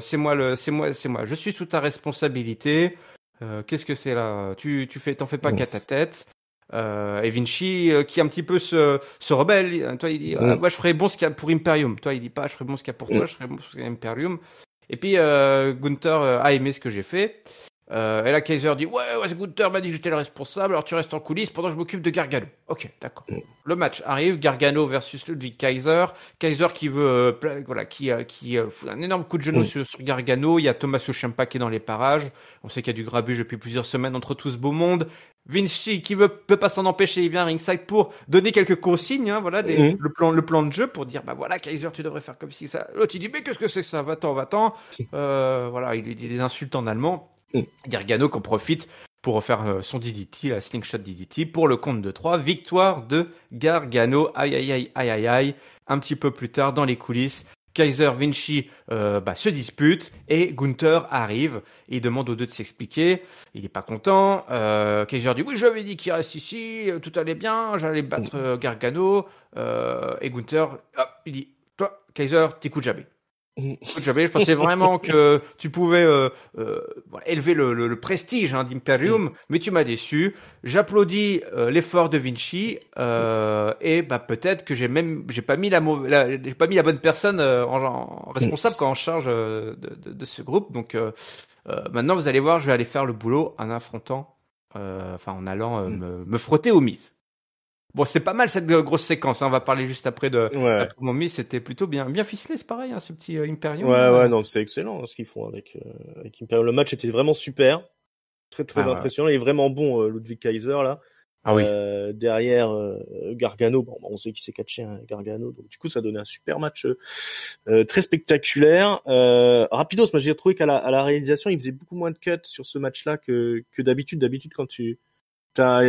c'est moi. Je suis sous ta responsabilité. Qu'est-ce que c'est là? T'en fais pas qu'à ta tête. Et Vinci qui un petit peu se rebelle. Toi, il dit, moi je ferais bon ce qu'il y a pour Imperium. Toi, il dit pas, je ferais bon ce qu'il y a pour toi, je ferais bon ce qu'il y a pour Imperium. Et puis Gunther a aimé ce que j'ai fait. Et là, Kaiser dit Gunther m'a dit que j'étais le responsable, alors tu restes en coulisses pendant que je m'occupe de Gargano. Ok, d'accord. Le match arrive, Gargano versus Ludwig Kaiser. Kaiser qui veut, qui fout un énorme coup de genou sur Gargano. Il y a Tommaso Ciampa qui est dans les parages. On sait qu'il y a du grabuge depuis plusieurs semaines entre tout ce beau monde. Vinci qui peut pas s'en empêcher, il vient à ringside pour donner quelques consignes, le plan de jeu pour dire Kaiser, tu devrais faire comme si ça. L'autre il dit mais qu'est-ce que c'est que ça, va-t'en. Il lui dit des insultes en allemand. Gargano qu'on profite pour refaire son DDT, la slingshot DDT, pour le compte de 3. Victoire de Gargano. Aïe. Un petit peu plus tard, dans les coulisses, Kaiser, Vinci se disputent et Gunther arrive et il demande aux deux de s'expliquer. Il est pas content. Kaiser dit oui, j'avais dit qu'il reste ici, tout allait bien, j'allais battre Gargano. Et Gunther, il dit toi, Kaiser, t'écoutes jamais. Je pensais vraiment que tu pouvais élever le prestige d'Imperium, mais tu m'as déçu. J'applaudis l'effort de Vinci et peut-être que j'ai pas mis la bonne personne en responsable en charge de ce groupe. Donc maintenant vous allez voir, je vais aller faire le boulot en affrontant, en allant me frotter aux mises. Bon, c'est pas mal cette grosse séquence. On va parler juste après de la promo. C'était plutôt bien ficelé, c'est pareil, ce petit Imperium. Non, c'est excellent ce qu'ils font avec Imperium. Le match était vraiment super, très très impressionnant. Il est vraiment bon, Ludwig Kaiser là. Ah oui. Derrière Gargano, on sait qu'il s'est catché Gargano, donc du coup ça donnait un super match très spectaculaire. Rapidos, moi j'ai trouvé qu'à la réalisation, il faisait beaucoup moins de cuts sur ce match-là que d'habitude. D'habitude quand t'as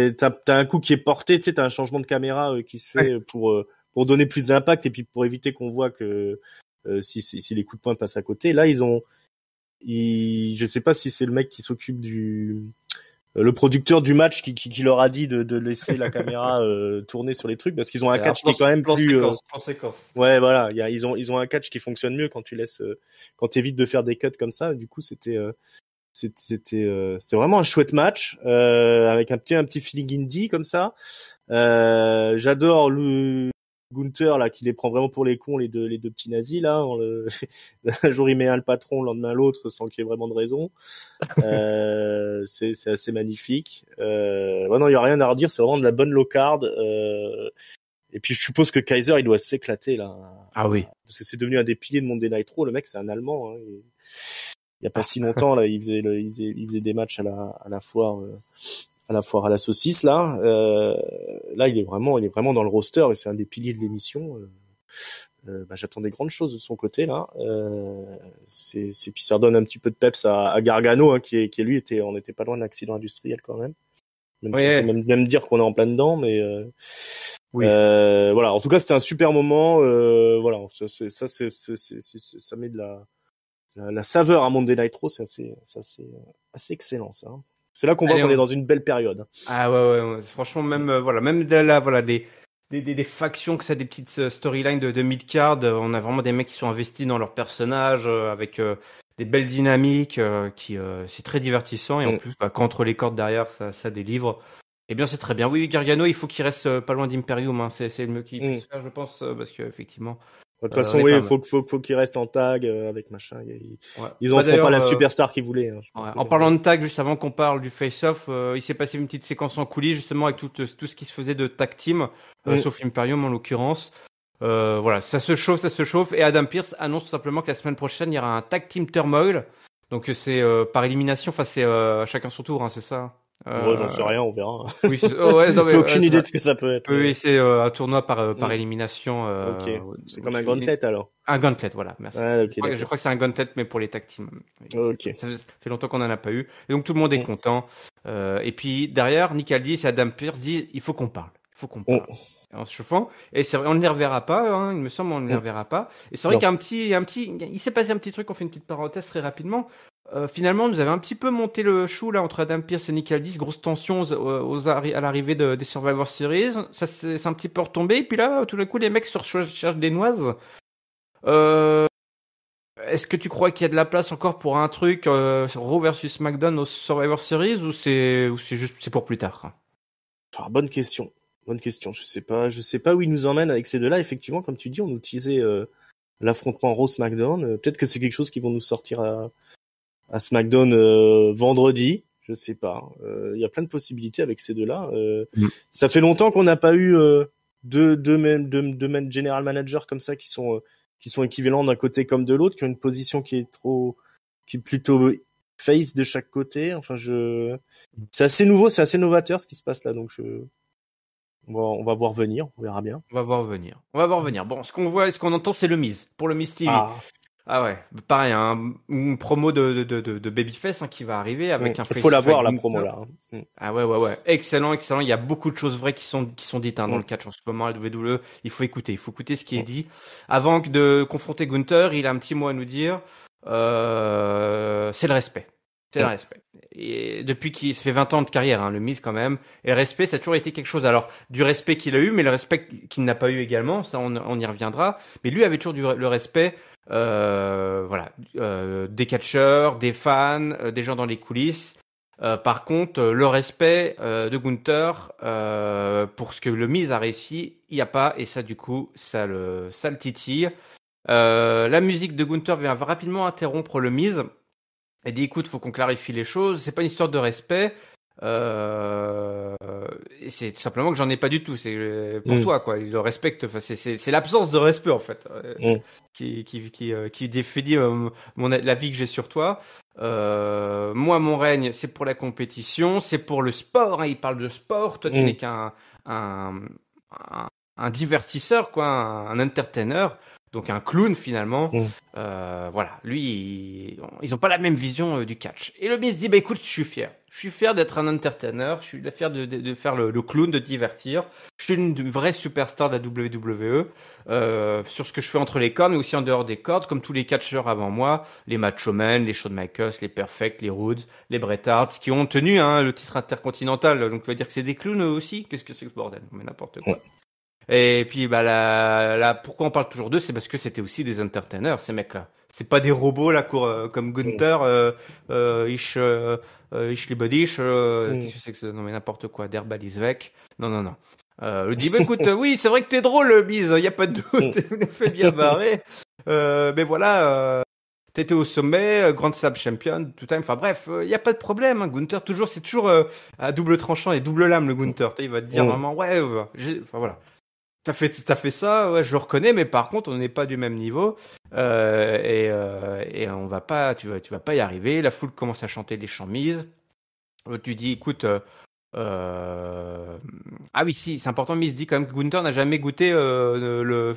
un coup qui est porté, tu sais, t'as un changement de caméra qui se fait pour donner plus d'impact et puis pour éviter qu'on voit que si les coups de poing passent à côté. Là, je sais pas si c'est le mec qui s'occupe le producteur du match qui leur a dit de laisser la caméra tourner sur les trucs parce qu'ils ont un catch qui est quand même plus séquence. Ouais, voilà, ils ont un catch qui fonctionne mieux quand tu laisses quand t'évites de faire des cuts comme ça. Du coup, c'était vraiment un chouette match avec un petit feeling indie comme ça. J'adore le Gunther là qui les prend vraiment pour les cons, les deux petits nazis là. Un jour il met un le patron, le lendemain l'autre sans qu'il y ait vraiment de raison. C'est assez magnifique. Non, il y a rien à redire, c'est vraiment de la bonne low card. Et puis je suppose que Kaiser il doit s'éclater là. Ah oui. Parce que c'est devenu un des piliers de Monday Nitro. Le mec c'est un Allemand. Hein, il y a pas si longtemps là, il faisait des matchs à la foire. À la saucisse là, là il est vraiment dans le roster et c'est un des piliers de l'émission. J'attends des grandes choses de son côté là. Puis ça redonne un petit peu de peps à Gargano hein, qui lui on était pas loin de l'accident industriel quand même. Même dire qu'on est en plein dedans, mais oui. Voilà. En tout cas c'était un super moment. Voilà, ça met de la saveur à Monday Nitro, c'est assez excellent ça. Hein. C'est là qu'on voit qu'on est dans une belle période. Ah ouais. Franchement, même même là, voilà des factions que ça, des petites storylines de mid-card. On a vraiment des mecs qui sont investis dans leurs personnages avec des belles dynamiques c'est très divertissant et en plus contre les cordes derrière ça délivre. Eh bien c'est très bien. Oui, Gargano, il faut qu'il reste pas loin d'Imperium. Hein. C'est le mieux qu'il puisse faire, je pense, parce que effectivement. De toute façon, oui, faut qu'il reste en tag avec machin. Ils en feront pas la superstar qu'ils voulaient. Hein, en parlant de tag, juste avant qu'on parle du face-off, il s'est passé une petite séquence en coulisses justement avec tout ce qui se faisait de tag team, sauf Imperium en l'occurrence. Voilà, ça se chauffe et Adam Pearce annonce tout simplement que la semaine prochaine il y aura un tag team turmoil. Donc c'est par élimination, enfin c'est chacun son tour, hein, c'est ça. J'en sais rien, on verra. Oui, j'ai aucune idée de ce que ça peut être. Oui, c'est un tournoi par élimination. Ok, c'est comme un gauntlet alors. Un gauntlet, voilà, merci. Je crois que c'est un gauntlet, mais pour les tag teams. Ok. Ça fait longtemps qu'on en a pas eu. Et donc tout le monde est content. Et puis derrière, Nick Aldis et Adam Pearce disent il faut qu'on parle. En se chauffant. Et c'est vrai, on ne les reverra pas, hein, il me semble, on ne les reverra pas. Et c'est vrai il s'est passé un petit truc, on fait une petite parenthèse très rapidement. Finalement, nous avait un petit peu monté le chou là entre Adam Pearce et Nick Aldis, grosse tension à l'arrivée des Survivor Series. Ça c'est un petit peu retombé. Et puis là, tout d'un coup, les mecs cherchent des noises. Est-ce que tu crois qu'il y a de la place encore pour un truc Raw versus SmackDown au Survivor Series ou c'est pour plus tard quoi Bonne question. Je sais pas où ils nous emmènent avec ces deux-là. Effectivement, comme tu dis, on nous teasait l'affrontement Raw SmackDown. Peut-être que c'est quelque chose qui vont nous sortir à SmackDown vendredi. Je sais pas. Il y a plein de possibilités avec ces deux-là. Ça fait longtemps qu'on n'a pas eu deux men general managers comme ça qui sont équivalents d'un côté comme de l'autre, qui ont une position qui est plutôt face de chaque côté. Enfin, c'est assez nouveau, c'est assez novateur ce qui se passe là. Donc on va voir venir, on verra bien. On va voir venir. Bon, ce qu'on voit et ce qu'on entend, c'est le Miz. Pour le Miz TV. Ah ouais, pareil, une promo de Babyface qui va arriver avec un. Il faut la voir la promo là. Ah ouais, excellent. Il y a beaucoup de choses vraies qui sont dites dans le catch en ce moment. La WWE, il faut écouter ce qui est dit. Avant de confronter Gunther, il a un petit mot à nous dire. C'est le respect. Et depuis ça fait 20 ans de carrière, le Miz quand même. Et le respect, ça a toujours été quelque chose. Alors, du respect qu'il a eu, mais le respect qu'il n'a pas eu également, ça on y reviendra. Mais lui avait toujours le respect, des catcheurs, des fans, des gens dans les coulisses. Par contre, le respect de Gunther pour ce que le Miz a réussi, il n'y a pas. Et ça, du coup, ça le titille. La musique de Gunther vient rapidement interrompre le Miz. Elle dit écoute, faut qu'on clarifie les choses, c'est pas une histoire de respect, et c'est tout simplement que j'en ai pas du tout, c'est pour toi quoi, il le respecte, enfin c'est l'absence de respect en fait qui définit la vie que j'ai sur toi. Moi mon règne c'est pour la compétition, c'est pour le sport, il parle de sport, toi tu n'es qu'un divertisseur quoi, un entertainer. Donc un clown finalement. Voilà, lui, ils ont pas la même vision du catch. Et le Miz dit, bah écoute, je suis fier d'être un entertainer, je suis fier de faire le clown, de divertir. Je suis une vraie superstar de la WWE sur ce que je fais entre les cordes, mais aussi en dehors des cordes, comme tous les catcheurs avant moi, les Macho Man, les Shawn Michaels, les Perfect, les Rhodes, les Bret Hart, qui ont tenu le titre intercontinental. Donc on va dire que c'est des clowns eux aussi. Qu'est-ce que c'est que ce bordel? Mais n'importe quoi. Et puis bah pourquoi on parle toujours d'eux, c'est parce que c'était aussi des entertainers ces mecs-là. C'est pas des robots là comme Gunther, Ishli Bodish, qu'est-ce que c'est que ça? Non mais n'importe quoi, Derbalisvek. Non. Le dit bah écoute, oui c'est vrai que t'es drôle Biz, y a pas de doute, tu nous fait bien barrer. Mais voilà. T'étais au sommet, Grand Slam champion, tout time. Enfin bref, y a pas de problème. Hein. Gunther c'est toujours à double tranchant et double lame le Gunther. Il va te dire vraiment enfin voilà. T'as fait ça, ouais, je le reconnais, mais par contre, on n'est pas du même niveau, et on va pas, tu vas pas y arriver. La foule commence à chanter les chants Miz. Tu dis, écoute, ah oui, si, c'est important, Miz dit quand même que Gunther n'a jamais goûté le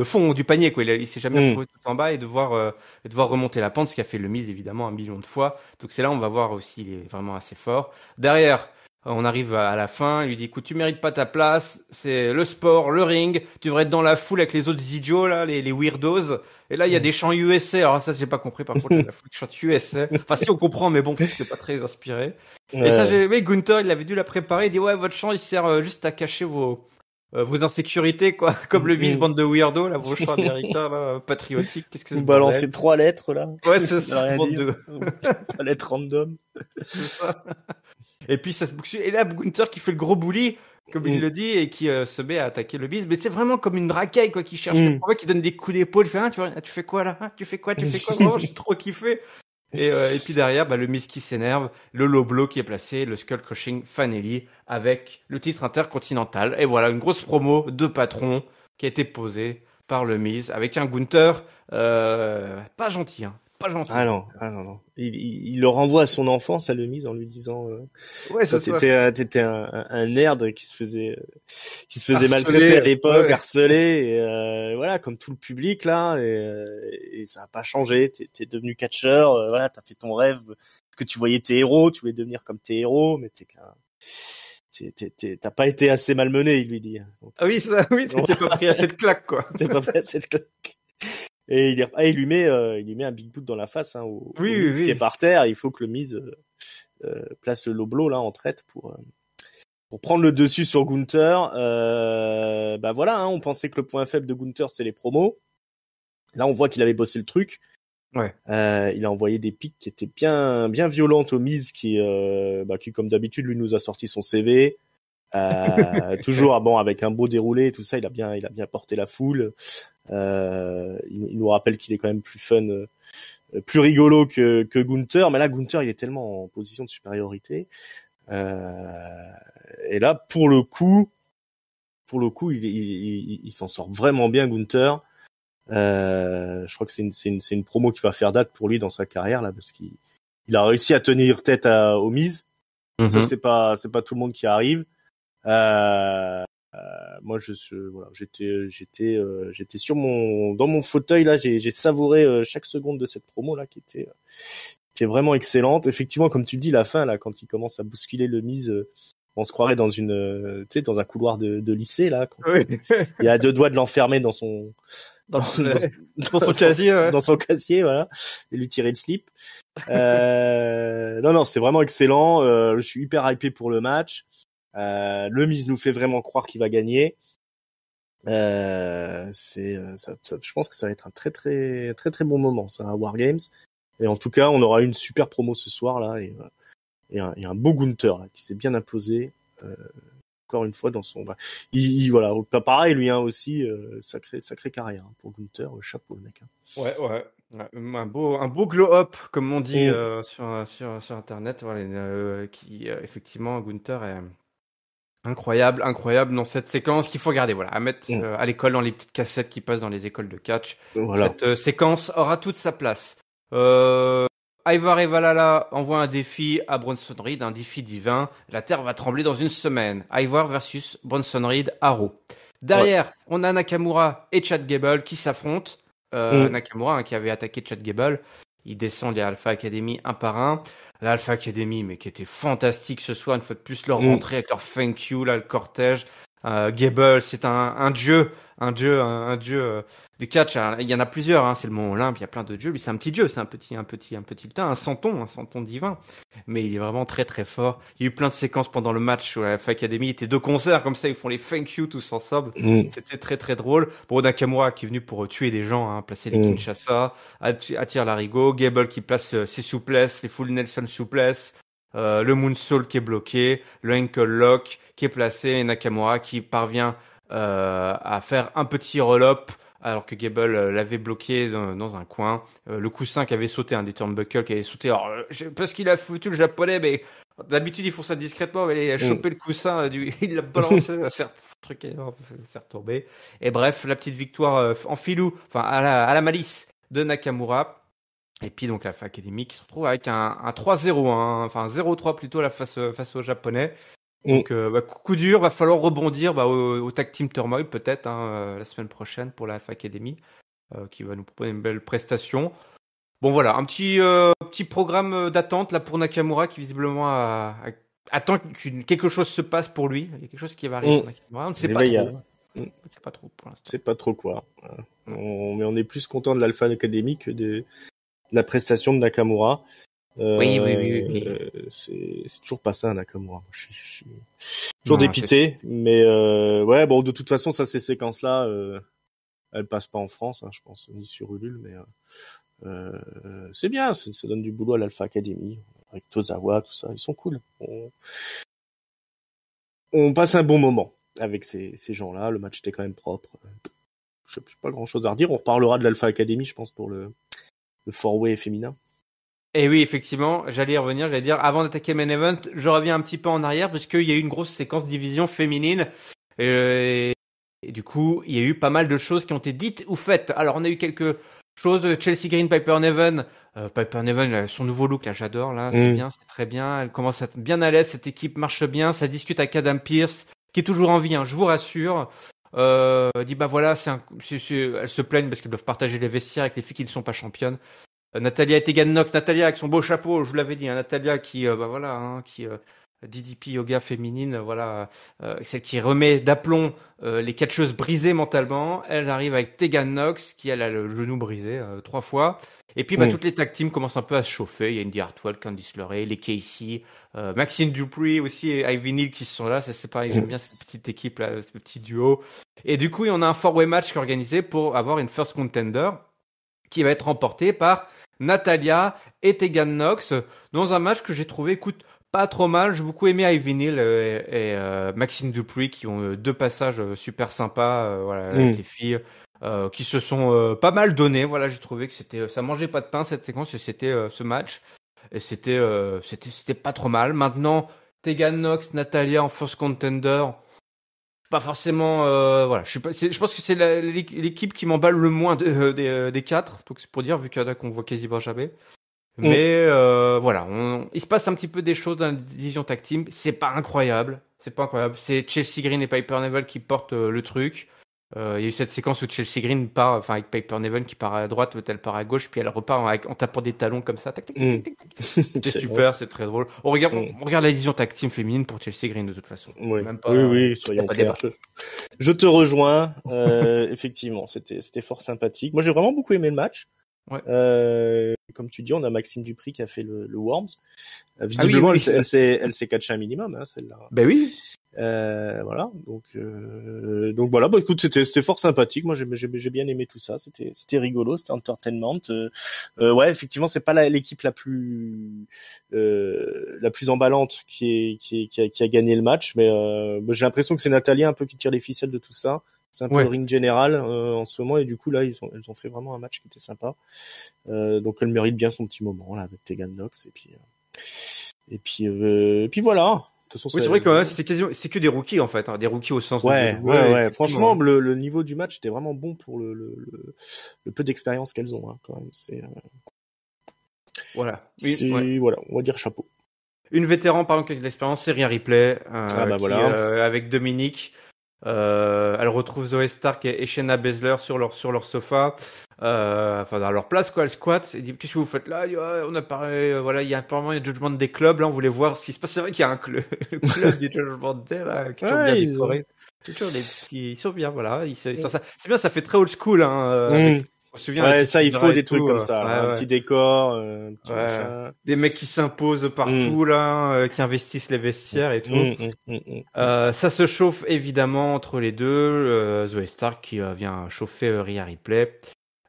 fond du panier, quoi. Il s'est jamais retrouvé tout en bas et devoir remonter la pente, ce qui a fait le Miz évidemment 1 million de fois. Donc c'est là, on va voir aussi, il est vraiment assez fort. Derrière. On arrive à la fin, il lui dit écoute, tu mérites pas ta place, c'est le sport, le ring, tu devrais être dans la foule avec les autres idiots là, les weirdos. Et là il y a des chants USA, alors ça j'ai pas compris par contre, la foule qui chante USA. Enfin si on comprend mais bon, c'est pas très inspiré. Et ça Gunther, il avait dû la préparer, il dit ouais, votre chant il sert juste à cacher vos insécurités quoi, comme le Miz bande de weirdos là, vos chants américains là, patriotiques, qu'est-ce que c'est? Balancer 3 lettres là. Ouais, c'est ça, bande de 3 lettres random. C'est ça. Et puis ça se boucle. Et là, Gunther qui fait le gros bully, comme il le dit, et qui se met à attaquer le Miz. Mais c'est vraiment comme une racaille, quoi, qui cherche. Qui donne des coups d'épaule. Il fait, tu fais quoi là? Tu fais quoi? Vraiment, j'ai trop kiffé. Et puis derrière, le Miz qui s'énerve, le low blow qui est placé, le skull crushing Fanelli avec le titre intercontinental. Et voilà, une grosse promo de patron qui a été posée par le Miz avec un Gunther pas gentil, hein. Pas gentil. Ah non. Il le renvoie à son enfance, à le Miz, en lui disant ouais, ça t'étais un nerd qui se faisait maltraiter à l'époque, harcelé, et voilà, comme tout le public là, et ça a pas changé. T'es devenu catcheur, voilà, t'as fait ton rêve, parce que tu voyais tes héros, tu voulais devenir comme tes héros, mais t'as pas été assez malmené, il lui dit. Donc, ah oui, ça, oui, t'es pas pris à cette claque, quoi. T'es pas pris à cette claque. Et il lui met un big boot dans la face, hein, au Miz qui est par terre. Il faut que le Miz place le low blow là en traite pour prendre le dessus sur Gunther. Voilà, hein, on pensait que le point faible de Gunther c'est les promos. Là, on voit qu'il avait bossé le truc. Ouais. Il a envoyé des pics qui étaient bien violentes au Miz qui comme d'habitude lui nous a sorti son CV. Toujours avec un beau déroulé, tout ça, il a bien porté la foule. Il nous rappelle qu'il est quand même plus fun, plus rigolo que Gunther, mais là Gunther il est tellement en position de supériorité, et là pour le coup il s'en sort vraiment bien, Gunther. Je crois que c'est une promo qui va faire date pour lui dans sa carrière là, parce qu'il a réussi à tenir tête au Miz. Ça c'est pas tout le monde qui arrive. Moi j'étais dans mon fauteuil là, j'ai savouré chaque seconde de cette promo là qui était vraiment excellente. Effectivement, comme tu dis, la fin là, quand il commence à bousculer le Miz, on se croirait dans dans un couloir de lycée là, quand il a 2 doigts de l'enfermer dans son casier, ouais. Dans son casier, voilà, et lui tirer le slip. Non, c'est vraiment excellent. Je suis hyper hypé pour le match. Le Miz nous fait vraiment croire qu'il va gagner. Je pense que ça va être un très très très très bon moment, ça, à War Games. Et en tout cas, on aura une super promo ce soir là, et un beau Gunther là, qui s'est bien imposé. Encore une fois dans son, voilà, pareil lui, hein, aussi, sacré carrière, hein, pour Gunther, chapeau le mec. Hein. Ouais. Un beau glow up comme on dit sur internet, voilà, qui effectivement Gunther est incroyable dans cette séquence qu'il faut garder, voilà, à mettre à l'école, dans les petites cassettes qui passent dans les écoles de catch. Voilà. Cette séquence aura toute sa place. Ivar et Valhalla envoient un défi à Bronson Reed, un défi divin. La terre va trembler dans une semaine. Ivar versus Bronson Reed à Raw. Derrière, on a Nakamura et Chad Gable qui s'affrontent. Nakamura, qui avait attaqué Chad Gable, il descend les Alpha Academy un par un. L'Alpha Academy, mais qui était fantastique ce soir, une fois de plus leur rentrée avec leur thank you, là, le cortège. Gable, c'est un dieu du catch. Alors, il y en a plusieurs, hein, c'est le Mont Olympe, il y a plein de dieux. Lui, c'est un petit dieu, c'est un petit lutin, un santon divin. Mais il est vraiment très très fort. Il y a eu plein de séquences pendant le match où l'Alpha Academy était deux concerts comme ça, ils font les thank you tous ensemble. C'était très très drôle. Bon, Nakamura qui est venu pour tuer des gens, hein, placer les Kinshasa, attire l'arigot. Gable qui place ses souplesses, les full Nelson souplesses. Le moonsault qui est bloqué, le ankle lock qui est placé, et Nakamura qui parvient à faire un petit roll-up alors que Gable l'avait bloqué dans un coin. Le coussin qui avait sauté, un des turnbuckles qui avait sauté. Alors, parce qu'il a foutu le japonais, mais d'habitude ils font ça discrètement, mais il a chopé le coussin, il l'a balancé, ça s'est retombé. Et bref, la petite victoire en filou, enfin à la malice de Nakamura. Et puis donc l'Alpha Academy qui se retrouve avec un 3-0, enfin 0-3 plutôt là face aux Japonais. Donc coup dur, va falloir rebondir au Tag Team Turmoil peut-être la semaine prochaine pour l'Alpha Academy qui va nous proposer une belle prestation. Bon voilà, un petit programme d'attente là pour Nakamura qui visiblement attend que quelque chose se passe pour lui. Il y a quelque chose qui va arriver pour Nakamura. On ne sait pas trop. On ne sait pas trop pour l'instant. C'est pas trop quoi. Mais on est plus content de l'Alpha Academy que de la prestation de Nakamura. Oui. C'est toujours pas ça, Nakamura. Je suis toujours dépité, mais ouais, bon, de toute façon, ça, ces séquences-là, elles passent pas en France, je pense, ni sur Ulule, mais c'est bien, ça donne du boulot à l'Alpha Academy, avec Tozawa, tout ça, ils sont cool. On passe un bon moment avec ces gens-là, le match était quand même propre. Je sais pas grand-chose à redire, on reparlera de l'Alpha Academy, je pense, pour le four-way féminin. Et oui, effectivement, j'allais y revenir, j'allais dire, avant d'attaquer Main Event, je reviens un petit peu en arrière, parce qu'il y a eu une grosse séquence division féminine, et du coup, il y a eu pas mal de choses qui ont été dites ou faites. Alors, on a eu quelque chose, Chelsea Green, Piper Niven, son nouveau look, là, j'adore, là, c'est bien, c'est très bien, elle commence à être bien à l'aise, cette équipe marche bien, ça discute avec Adam Pearce, qui est toujours en vie, je vous rassure. Dit, bah voilà, elles se plaignent parce qu'elles doivent partager les vestiaires avec les filles qui ne sont pas championnes. Natalia et Tegan Nox, Natalia avec son beau chapeau, je vous l'avais dit, Natalia qui, qui DDP yoga féminine, celle qui remet d'aplomb les catcheuses brisées mentalement. Elle arrive avec Tegan Nox qui elle a le genou brisé 3 fois. Et puis toutes les tag teams commencent un peu à se chauffer. Il y a Indy Hartwell, Candice LeRae, les Casey, Maxine Dupree aussi et Ivy Neal qui sont là. Ça c'est pareil, j'aime bien cette petite équipe là, ce petit duo. Et du coup, on a un four-way match qui est organisé pour avoir une first contender qui va être remporté par Natalia et Tegan Nox dans un match que j'ai trouvé, écoute, pas trop mal. J'ai beaucoup aimé Ivy Neal et Maxine Dupree qui ont 2 passages super sympas avec les filles qui se sont pas mal donnés. Voilà, j'ai trouvé que ça mangeait pas de pain cette séquence et c'était ce match et c'était pas trop mal. Maintenant, Tegan Nox, Natalia en first contender. Pas forcément, je pense que c'est l'équipe qui m'emballe le moins des 4. Donc c'est pour dire, vu qu'il y en a qu'on voit quasiment jamais. Mais il se passe un petit peu des choses dans la division tag team. C'est pas incroyable. C'est Chelsea Green et Piper Niven qui portent le truc. Il y a eu cette séquence où Chelsea Green part, avec Piper Niven qui part à droite, elle part à gauche, puis elle repart en tapant des talons comme ça. Tac, tac, tac, tac, tac. C'est super, c'est très drôle. On regarde la division tag team féminine pour Chelsea Green de toute façon. Oui, même pas, oui, soyons clairs. Je te rejoins. Effectivement, c'était fort sympathique. Moi, j'ai vraiment beaucoup aimé le match. Ouais. Comme tu dis, on a Maxime Dupri qui a fait le Worms. Visiblement, elle s'est catchée un minimum, celle-là. Ben oui. Voilà. Donc voilà. Bah écoute, c'était fort sympathique. Moi, j'ai bien aimé tout ça. C'était rigolo. C'était entertainment. Ouais, effectivement, c'est pas l'équipe la plus emballante qui a gagné le match, mais j'ai l'impression que c'est Natalia un peu qui tire les ficelles de tout ça. C'est un peu le ring général en ce moment et du coup là elles ont fait vraiment un match qui était sympa. Donc elle mérite bien son petit moment là avec Tegan Nox et puis voilà. De toute façon, c'est vrai que c'est que des rookies en fait, des rookies au sens de franchement le niveau du match était vraiment bon pour le peu d'expérience qu'elles ont quand même. Voilà, on va dire chapeau. Une vétéran par exemple avec de l'expérience, c'est Rhea Ripley avec Dominique. Elle retrouve Zoe Stark et Shayna Baszler sur leur sofa, enfin dans leur place quoi. Elle squatte. Elle dit qu'est-ce que vous faites là? On a parlé, voilà, il y a apparemment un Judgment Day club là. On voulait voir ce qui se passe. C'est vrai qu'il y a un club, le club du Judgment Day là, qui est toujours bien décoré. C'est toujours des petits, ils sont bien, voilà. C'est bien, ça fait très old school hein. On se souvient, ça, il faut des trucs comme ça. Un petit décor, un petit machin. Des mecs qui s'imposent partout, là, qui investissent les vestiaires et tout. Ça se chauffe évidemment entre les deux. Zoe Stark qui vient chauffer Rhea Ripley.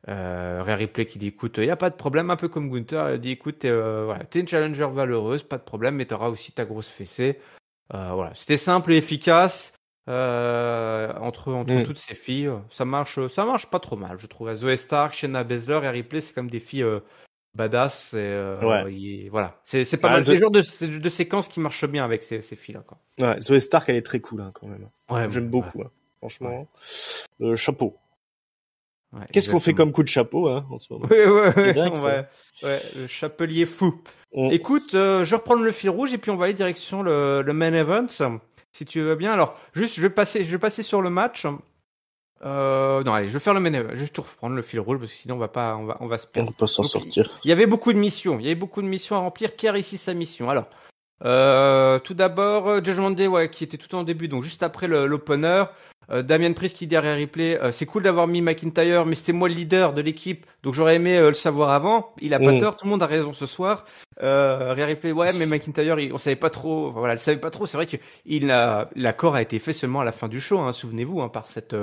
Rhea Ripley qui dit écoute, y a pas de problème, un peu comme Gunther. Elle dit écoute, t'es une challenger valeureuse, pas de problème, mais t'auras aussi ta grosse fessée. Voilà, c'était simple et efficace. Entre toutes ces filles, ça marche pas trop mal, je trouve. Zoe Stark, Shayna Baszler et Ripley, c'est comme des filles badass. Voilà, c'est pas mal. C'est le genre de séquence qui marche bien avec ces filles-là, quoi. Ouais, Zoe Stark, elle est très cool, hein, quand même. Ouais, j'aime beaucoup, hein, franchement. Chapeau. Ouais, qu'est-ce qu'on fait comme coup de chapeau, hein, en ce moment? Ouais, le chapelier fou. Écoute, je vais reprendre le fil rouge et puis on va aller direction le main event. Si tu veux bien. Alors, juste, je vais passer sur le match. Non, allez, je vais faire le main event. Juste tout reprendre le fil rouge parce que sinon on va se perdre. On peut s'en sortir. Il y avait beaucoup de missions. À remplir. Qui a réussi sa mission? Alors, tout d'abord, Judgment Day, qui était tout en début, donc juste après l'opener. Damien Priest qui dit derrière Ripley, c'est cool d'avoir mis McIntyre, mais c'était moi le leader de l'équipe, donc j'aurais aimé le savoir avant. Il a pas tort, tout le monde a raison ce soir. Rhea Ripley, mais McIntyre, on savait pas trop. Voilà, elle savait pas trop. C'est vrai que l'accord a été fait seulement à la fin du show, hein, souvenez-vous, hein, par cette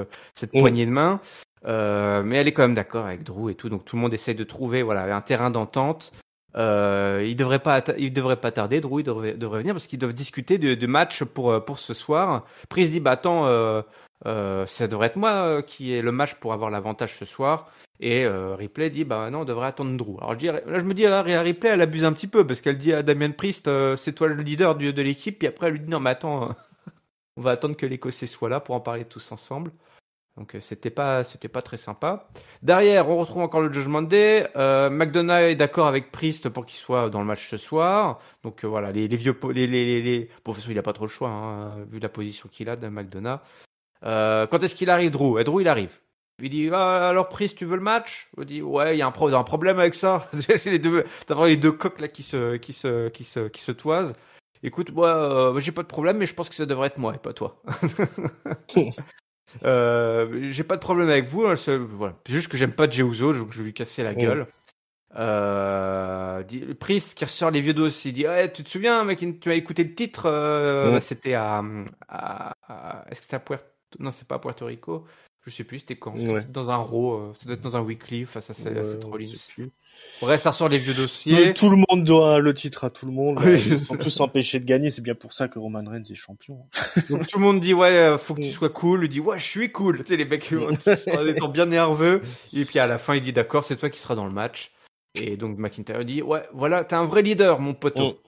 poignée de main. Mais elle est quand même d'accord avec Drew et tout, donc tout le monde essaye de trouver un terrain d'entente. Il devrait pas tarder. Drew il devrait venir parce qu'ils doivent discuter de match pour ce soir. Priest dit attends, ça devrait être moi qui ai le match pour avoir l'avantage ce soir. Et Ripley dit non, on devrait attendre Drew. Alors je me dis Rhea Ripley, elle abuse un petit peu parce qu'elle dit à Damien Priest, c'est toi le leader de l'équipe. Puis après elle lui dit non mais attends, on va attendre que l'Écossais soit là pour en parler tous ensemble. Donc c'était pas très sympa. Derrière, on retrouve encore le Judgment Day. McDonough est d'accord avec Priest pour qu'il soit dans le match ce soir. Donc voilà, les vieux bon, de toute façon, il a pas trop le choix hein, vu la position qu'il a de McDonough. Quand est-ce qu'il arrive, Drew? Drew, il arrive. Il dit alors Priest, tu veux le match? Il dit ouais, il y a un problème avec ça. T'as les deux coqs là qui se toisent. Écoute, moi j'ai pas de problème, mais je pense que ça devrait être moi et pas toi. J'ai pas de problème avec vous, hein, c'est juste que j'aime pas Jey Uso, donc je vais lui casser la gueule. Priest qui ressort les vieux dossiers, il dit tu te souviens mec, tu as écouté le titre, c'était à est-ce que c'était à non, c'est pas à Puerto Rico, je sais plus, c'était quand, dans un Raw, ça doit être dans un Weekly face à cette Rollins. Bref, ça ressort les vieux dossiers. Mais tout le monde doit le titre à tout le monde. Ils sont tous empêchés de gagner. C'est bien pour ça que Roman Reigns est champion. Donc tout le monde dit faut que tu sois cool. Il dit je suis cool. Tu sais les mecs en étant bien nerveux. Et puis à la fin il dit d'accord, c'est toi qui seras dans le match. Et donc McIntyre dit voilà, t'es un vrai leader mon poteau.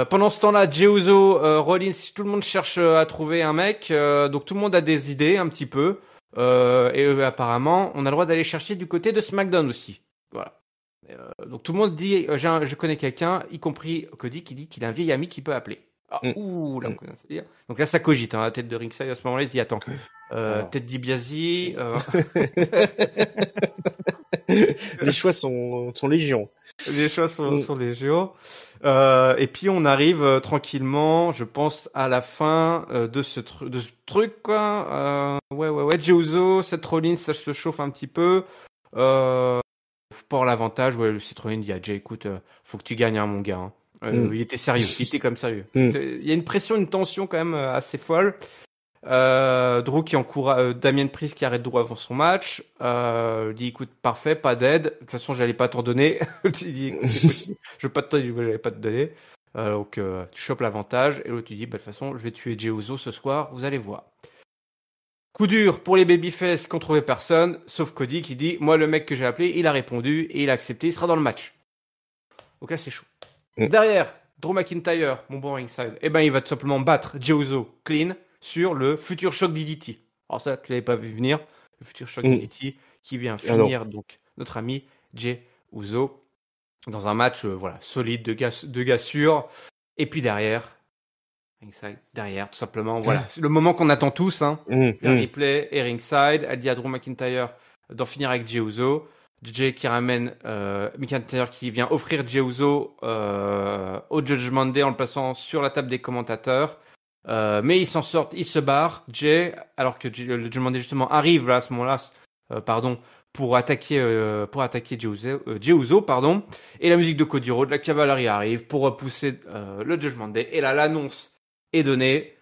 Pendant ce temps-là, Jey Uso, Rollins, tout le monde cherche à trouver un mec. Donc tout le monde a des idées un petit peu. Et apparemment, on a le droit d'aller chercher du côté de SmackDown aussi. Voilà. Donc tout le monde dit je connais quelqu'un, y compris Cody qui dit qu'il a un vieil ami qui peut appeler. Donc là ça cogite, hein, la tête de Ringside à ce moment-là il dit attends, tête d'Ibiasi. Les choix sont légion. Les choix sont légion. Et puis on arrive tranquillement, je pense, à la fin de ce truc quoi. Jey Uso, Seth Rollins, ça se chauffe un petit peu. Pour l'avantage, le Citroën dit à Jey, écoute, faut que tu gagnes, hein, mon gars. Hein. Il était sérieux, il était comme sérieux. Il y a une pression, une tension quand même assez folle. Drew qui encourage Damien Priest qui arrête Drew avant son match. Dit écoute, parfait, pas d'aide. De toute façon, j'allais pas t'en donner. Il dit écoute, je veux pas te donner, j'allais pas te donner. Donc tu chopes l'avantage et l'autre tu dis de toute façon, je vais tuer Jey Uso ce soir, vous allez voir. Coup dur pour les babyface qui ont trouvé personne, sauf Cody qui dit moi le mec que j'ai appelé, il a répondu et il a accepté, il sera dans le match. Donc là c'est chaud. Derrière, Drew McIntyre, mon bon ringside, il va tout simplement battre Jey Uso clean sur le futur choc DDT. Alors ça, tu l'avais pas vu venir, le futur choc DDT qui vient finir donc notre ami Jey Uso dans un match solide de gars sûrs. Et puis derrière, ringside derrière, tout simplement. Voilà, c'est le moment qu'on attend tous. Ripley et ringside. Elle dit à Drew McIntyre d'en finir avec Jey Uso. Jey qui ramène McIntyre qui vient offrir Jey Uso au Judgment Day en le plaçant sur la table des commentateurs. Mais ils s'en sortent, ils se barrent. Jey, alors que le Judgment Day justement arrive là, à ce moment-là, pour attaquer Jey Uso, pardon. Et la musique de Cody Rhodes, la cavalerie arrive pour repousser le Judgment Day. Et là, l'annonce est donnée.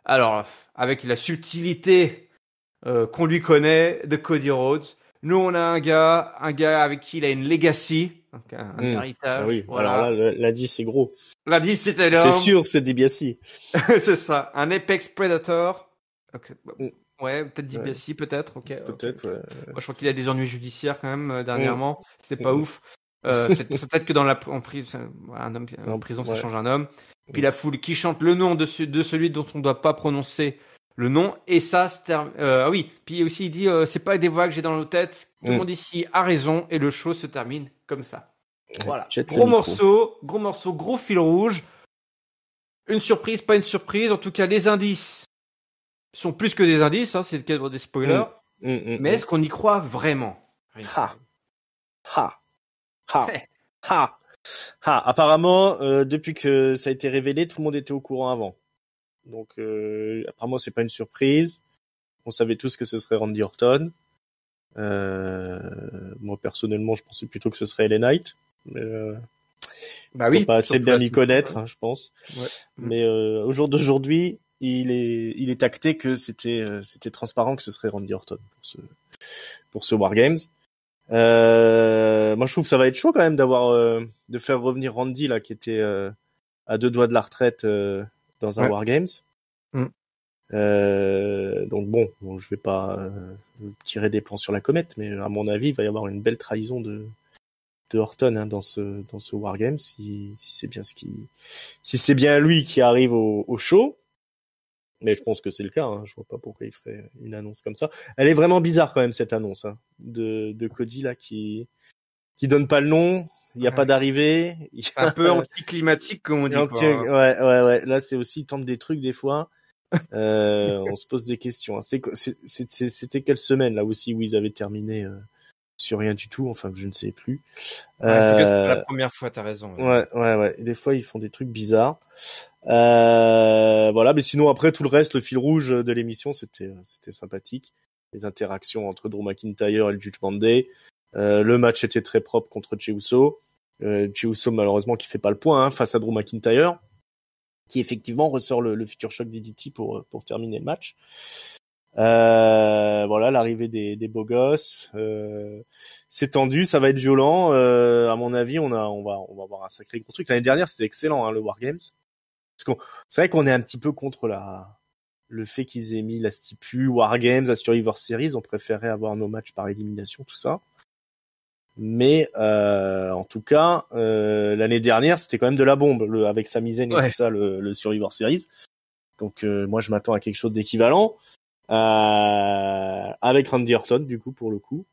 Alors, avec la subtilité qu'on lui connaît de Cody Rhodes. Nous, on a un gars avec qui il a une legacy, donc un héritage. Ah oui, voilà. Alors là, l'indice, c'est gros. L'indice, c'était là. C'est sûr, c'est DiBiase. C'est ça. Un Apex Predator. Ouais, peut-être DiBiase, peut-être. Peut-être, ouais. Moi, je crois qu'il a des ennuis judiciaires quand même, dernièrement. C'est pas ouf. C'est peut-être que en prison, un homme en prison, ça change un homme. Puis la foule qui chante le nom de celui dont on ne doit pas prononcer le nom, et ça se termine. Oui, puis aussi il dit c'est pas des voix que j'ai dans nos têtes. Tout le monde ici a raison, et le show se termine comme ça. Voilà. Gros morceau, gros fil rouge. Une surprise, pas une surprise. En tout cas, les indices sont plus que des indices. C'est le cadre des spoilers. Mais est-ce qu'on y croit vraiment? Apparemment, depuis que ça a été révélé, tout le monde était au courant avant. Donc, apparemment, c'est pas une surprise. On savait tous que ce serait Randy Orton. Moi, personnellement, je pensais plutôt que ce serait LA Knight. Mais, faut pas assez bien m'y connaître, je pense. Ouais. Mais, au jour d'aujourd'hui, il est acté que c'était transparent que ce serait Randy Orton pour ce War Games. Moi, je trouve que ça va être chaud quand même de faire revenir Randy, là, qui était, à 2 doigts de la retraite, dans un War Games. Donc bon, je vais pas tirer des plans sur la comète, mais à mon avis, il va y avoir une belle trahison de Orton dans ce War Games, si c'est bien lui qui arrive au show. Mais je pense que c'est le cas. Je vois pas pourquoi il ferait une annonce comme ça. Elle est vraiment bizarre quand même, cette annonce de Cody là qui donne pas le nom. Il y a pas d'arrivée. C'est un peu anticlimatique, comme on dit. Ouais. Là, c'est aussi, il tente des trucs des fois. On se pose des questions. C'était quelle semaine, là aussi, où ils avaient terminé sur rien du tout. Enfin, je ne sais plus. C'est la première fois, t'as raison. Ouais. Des fois, ils font des trucs bizarres. Voilà. Mais sinon, après, tout le reste, le fil rouge de l'émission, c'était sympathique. Les interactions entre Drew McIntyre et le Judgment Day. Le match était très propre contre Jey Uso. Jey Uso, malheureusement, qui fait pas le point face à Drew McIntyre, qui effectivement ressort le futur choc DDT pour terminer le match. Voilà, l'arrivée des beaux gosses. C'est tendu, ça va être violent. À mon avis, on va avoir un sacré gros truc. L'année dernière, c'était excellent, le War Games. Parce que c'est vrai qu'on est un petit peu contre le fait qu'ils aient mis la stipu War Games à Survivor Series. On préférait avoir nos matchs par élimination, tout ça. Mais en tout cas, l'année dernière, c'était quand même de la bombe avec Sami Zayn et tout ça, le Survivor Series. Donc moi, je m'attends à quelque chose d'équivalent avec Randy Orton, du coup, pour le coup.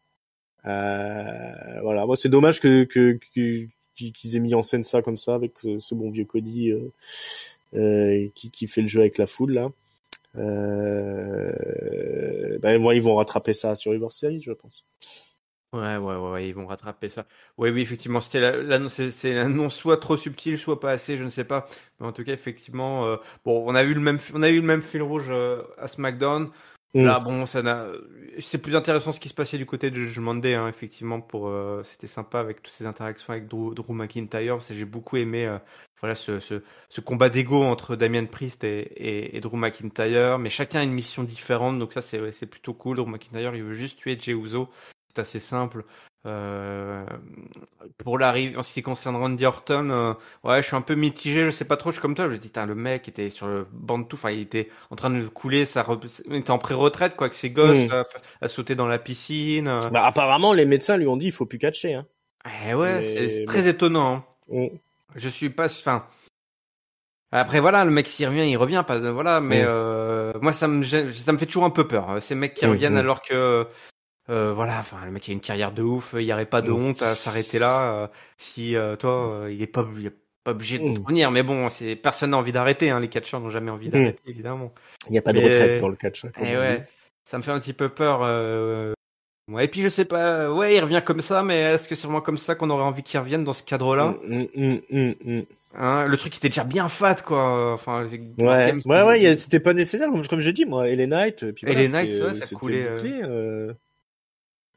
Voilà, moi, c'est dommage qu'ils aient mis en scène ça comme ça avec ce bon vieux Cody qui fait le jeu avec la foule là. Moi, ils vont rattraper ça à Survivor Series, je pense. Ouais, ils vont rattraper ça. Oui, effectivement, c'est l'annonce soit trop subtil, soit pas assez, je ne sais pas. Mais en tout cas, effectivement, on a eu le même fil rouge à SmackDown. Là, c'est plus intéressant ce qui se passait du côté de Judgment Day, effectivement. C'était sympa avec toutes ces interactions avec Drew McIntyre. J'ai beaucoup aimé, ce combat d'ego entre Damian Priest et Drew McIntyre. Mais chacun a une mission différente, donc ça, c'est plutôt cool. Drew McIntyre, il veut juste tuer Jey Uso. C'est assez simple. Pour l'arrivée, en ce qui concerne Randy Orton, je suis un peu mitigé, je sais pas trop, je suis comme toi, je me dis, le mec était sur le banc de tout, il était en train de couler, il était en pré-retraite, avec ses gosses, à sauter dans la piscine. Apparemment, les médecins lui ont dit, il faut plus catcher, c'est très étonnant. Je suis pas, après le mec s'il revient, il revient pas, mais moi ça me fait toujours un peu peur, ces mecs qui reviennent alors que le mec a une carrière de ouf, il y aurait pas de honte à s'arrêter là. Si toi, il est pas pas obligé de revenir, mais bon, personne n'a envie d'arrêter, hein. Les catcheurs n'ont jamais envie d'arrêter, évidemment. Il n'y a pas de retraite dans le catch. Ça me fait un petit peu peur. Ouais, et puis je sais pas, ouais, il revient comme ça, mais est-ce que c'est vraiment comme ça qu'on aurait envie qu'il revienne dans ce cadre-là? Hein, le truc était déjà bien fat, quoi. Enfin, c'était pas nécessaire, comme je dis, moi. LA Knight, puis LA Knight, ça coulait.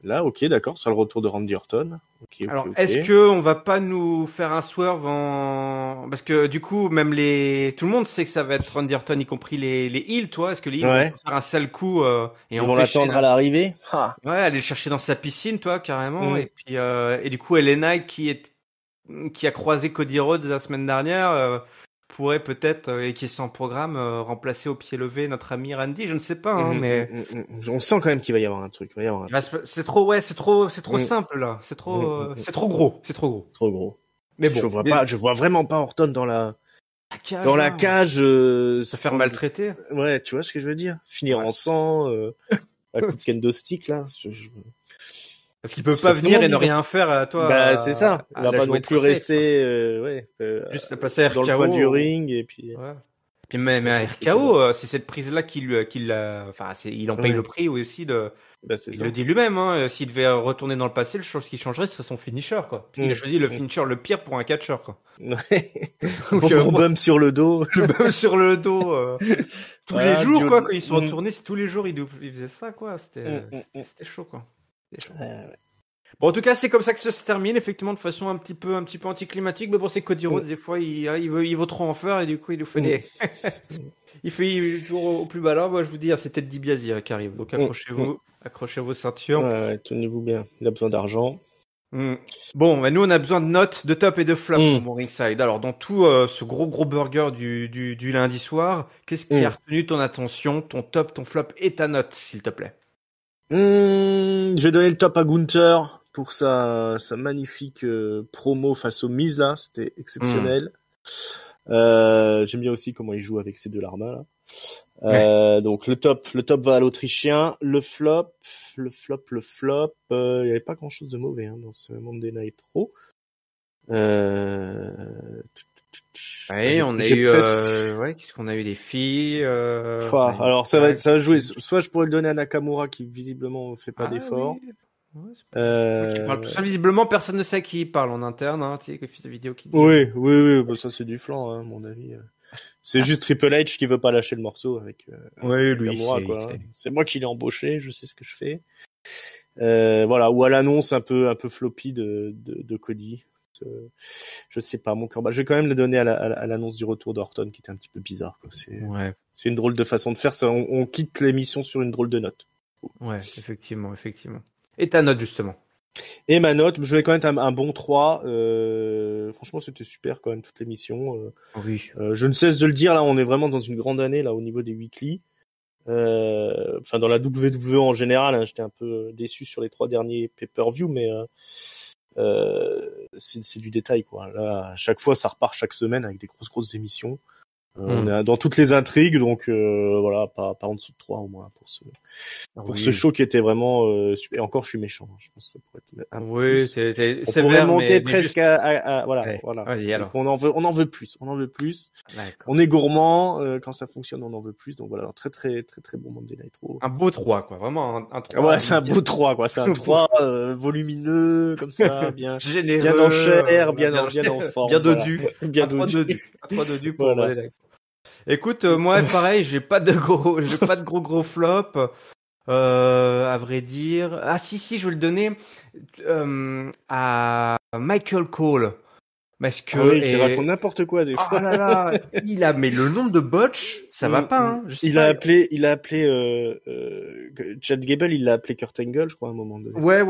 Là, ok, d'accord, ce sera le retour de Randy Orton. Alors, est-ce que on va pas nous faire un swerve parce que du coup, même tout le monde sait que ça va être Randy Orton, y compris les heels, toi. Est-ce que les heels vont faire un sale coup et ils vont l'attendre à l'arrivée? Ouais, aller le chercher dans sa piscine, toi, carrément. Et puis et du coup, LA Knight qui a croisé Cody Rhodes la semaine dernière pourrait peut-être et qui est sans programme remplacer au pied levé notre ami Randy, je ne sais pas, hein, mais on sent quand même qu'il va y avoir un truc. C'est trop simple là, c'est trop gros. Mais bon, je vois vraiment pas Orton dans la cage se faire maltraiter. Ouais, tu vois ce que je veux dire, finir en sang à coup de kendo stick là. Parce qu'il peut pas venir et ne rien faire à toi. Bah, c'est ça. Il va pas non plus rester, juste passer dans le coin du ring et puis. Ouais. Puis même à RKO, c'est cette prise-là il en paye le prix aussi de. Bah, il le dit lui-même, hein. S'il devait retourner dans le passé, le chose qui changerait, c'est son finisher, quoi. Il a choisi le finisher le pire pour un catcher, quoi. Ouais. Gros bum sur le dos. Le bum sur le dos, tous les jours, quoi. Quand ils sont retournés, tous les jours, ils faisaient ça, quoi. C'était chaud, quoi. Bon, en tout cas, c'est comme ça que ça se termine, effectivement, de façon un petit peu anticlimatique. Mais bon, c'est Cody Rhodes, des fois, il veut trop en faire, et du coup, il nous fait des... il fait toujours au plus bas là. Moi, je vous dis, c'est Ted DiBiase qui arrive. Donc, accrochez vos ceintures. Ouais, tenez-vous bien. Il a besoin d'argent. Bon, nous, on a besoin de notes, de top et de flop pour mon ringside. Alors, dans tout ce gros burger du lundi soir, qu'est-ce qui a retenu ton attention, ton top, ton flop et ta note, s'il te plaît? Je vais donner le top à Gunther pour sa magnifique promo face aux Miz là, c'était exceptionnel. J'aime bien aussi comment il joue avec ces deux larmas là. Donc le top va à l'Autrichien. Le flop, il y avait pas grand chose de mauvais dans ce Monday Night Raw. Ouais, on a eu qu'est-ce qu'on a eu des filles alors ça va jouer, soit je pourrais le donner à Nakamura qui visiblement fait pas d'effort. Oui. Parle tout ça, visiblement personne ne sait à qui il parle en interne, hein, tu sais, que fait des vidéos qui disent... Oui, bah, ça c'est du flanc, à mon avis. C'est juste Triple H qui veut pas lâcher le morceau avec Nakamura, quoi. C'est moi qui l'ai embauché, je sais ce que je fais. Voilà, ou à l'annonce un peu floppy de Cody. Je sais pas, mon cœur. Je vais quand même le donner à l'annonce du retour d'Orton qui était un petit peu bizarre, quoi. C'est une drôle de façon de faire ça. On quitte l'émission sur une drôle de note. Ouais, effectivement. Et ta note, justement? Et ma note, je vais quand même un bon 3. Franchement, c'était super quand même toute l'émission. Oui. Je ne cesse de le dire, là, on est vraiment dans une grande année là au niveau des weekly. Enfin, dans la WWE en général, hein, j'étais un peu déçu sur les 3 derniers pay-per-view, mais c'est du détail, quoi. Là, à chaque fois, ça repart chaque semaine avec des grosses émissions. On est dans toutes les intrigues, donc voilà, pas en dessous de 3 au moins pour ce show qui était vraiment super. Et encore, je suis méchant. Je pense que ça pourrait être un peu plus. C'est on pourrait monter presque à voilà. Vas-y, alors. On en veut plus. On est gourmand quand ça fonctionne, on en veut plus. Donc voilà, un très bon Monday Night Raw. Un beau 3, quoi, vraiment un 3. Ouais, c'est un beau 3, quoi. C'est un 3 volumineux comme ça, bien généreux, bien en chair, bien en forme, bien dodu, bien dodu. Un 3 dodu pour Monday Night. Écoute, moi, pareil, j'ai pas de gros flop. À vrai dire. Ah, si, je vais le donner, à Michael Cole. Parce que. Qui raconte n'importe quoi, des fois. Oh là là, mais le nombre de botches, ça va pas, hein. Il a appelé, Chad Gable, il l'a appelé Kurt Angle, je crois, à un moment donné. Ouais.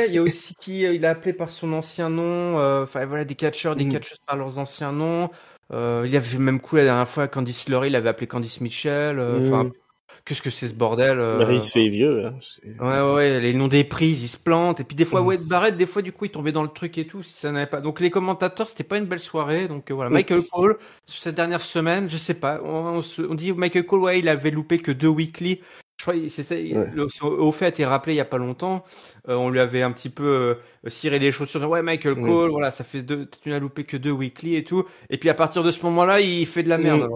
Il y a aussi il a appelé par son ancien nom, enfin, voilà, des catcheurs par leurs anciens noms. Il y avait même coup la dernière fois Candice LeRae, il avait appelé Candice Mitchell. Enfin, qu'est-ce que c'est ce bordel il se fait vieux. Hein, ouais, les noms des prises, ils se plantent. Et puis des fois, Wade Barrett, des fois du coup, il tombait dans le truc et tout. Si ça n'avait pas. Donc les commentateurs, c'était pas une belle soirée. Donc voilà, Michael Cole sur cette dernière semaine, je sais pas. On dit Michael Cole, ouais, il avait loupé que 2 weekly. Je crois Ophé a été rappelé il y a pas longtemps. On lui avait un petit peu ciré les chaussures. Ouais, Michael Cole, voilà, ça fait tu n'as loupé que 2 weekly et tout. Et puis à partir de ce moment-là, il fait de la merde.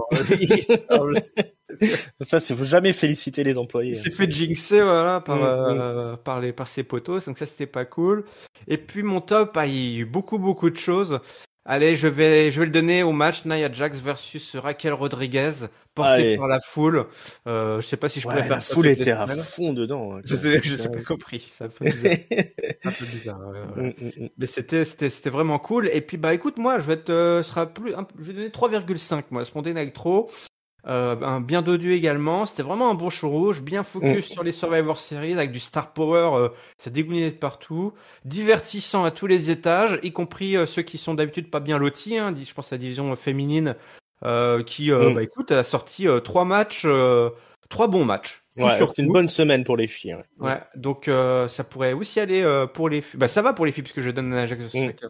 Ça, c'est faut jamais féliciter les employés. Il s'est fait jinxer, voilà, par ses potos. Donc ça, c'était pas cool. Et puis mon top, il y a eu beaucoup de choses. Allez, je vais le donner au match Nia Jax versus Raquel Rodriguez, porté par la foule. Je sais pas si je préfère. La foule était à fond dedans. Je n'ai pas compris. C'est un peu bizarre. Mais c'était vraiment cool. Et puis, bah, écoute, moi, je vais donner 3,5, moi, Monday Nitro. Un bien dodu également. C'était vraiment un bon show rouge, bien focus sur les Survivor Series avec du star power, ça dégoulinait de partout, divertissant à tous les étages, y compris ceux qui sont d'habitude pas bien lotis. Je pense à la division féminine qui, bah écoute, a sorti 3 bons matchs. Ouais, c'était une bonne semaine pour les filles. Ouais, donc ça pourrait aussi aller pour les filles. Bah ça va pour les filles puisque je donne à Jacques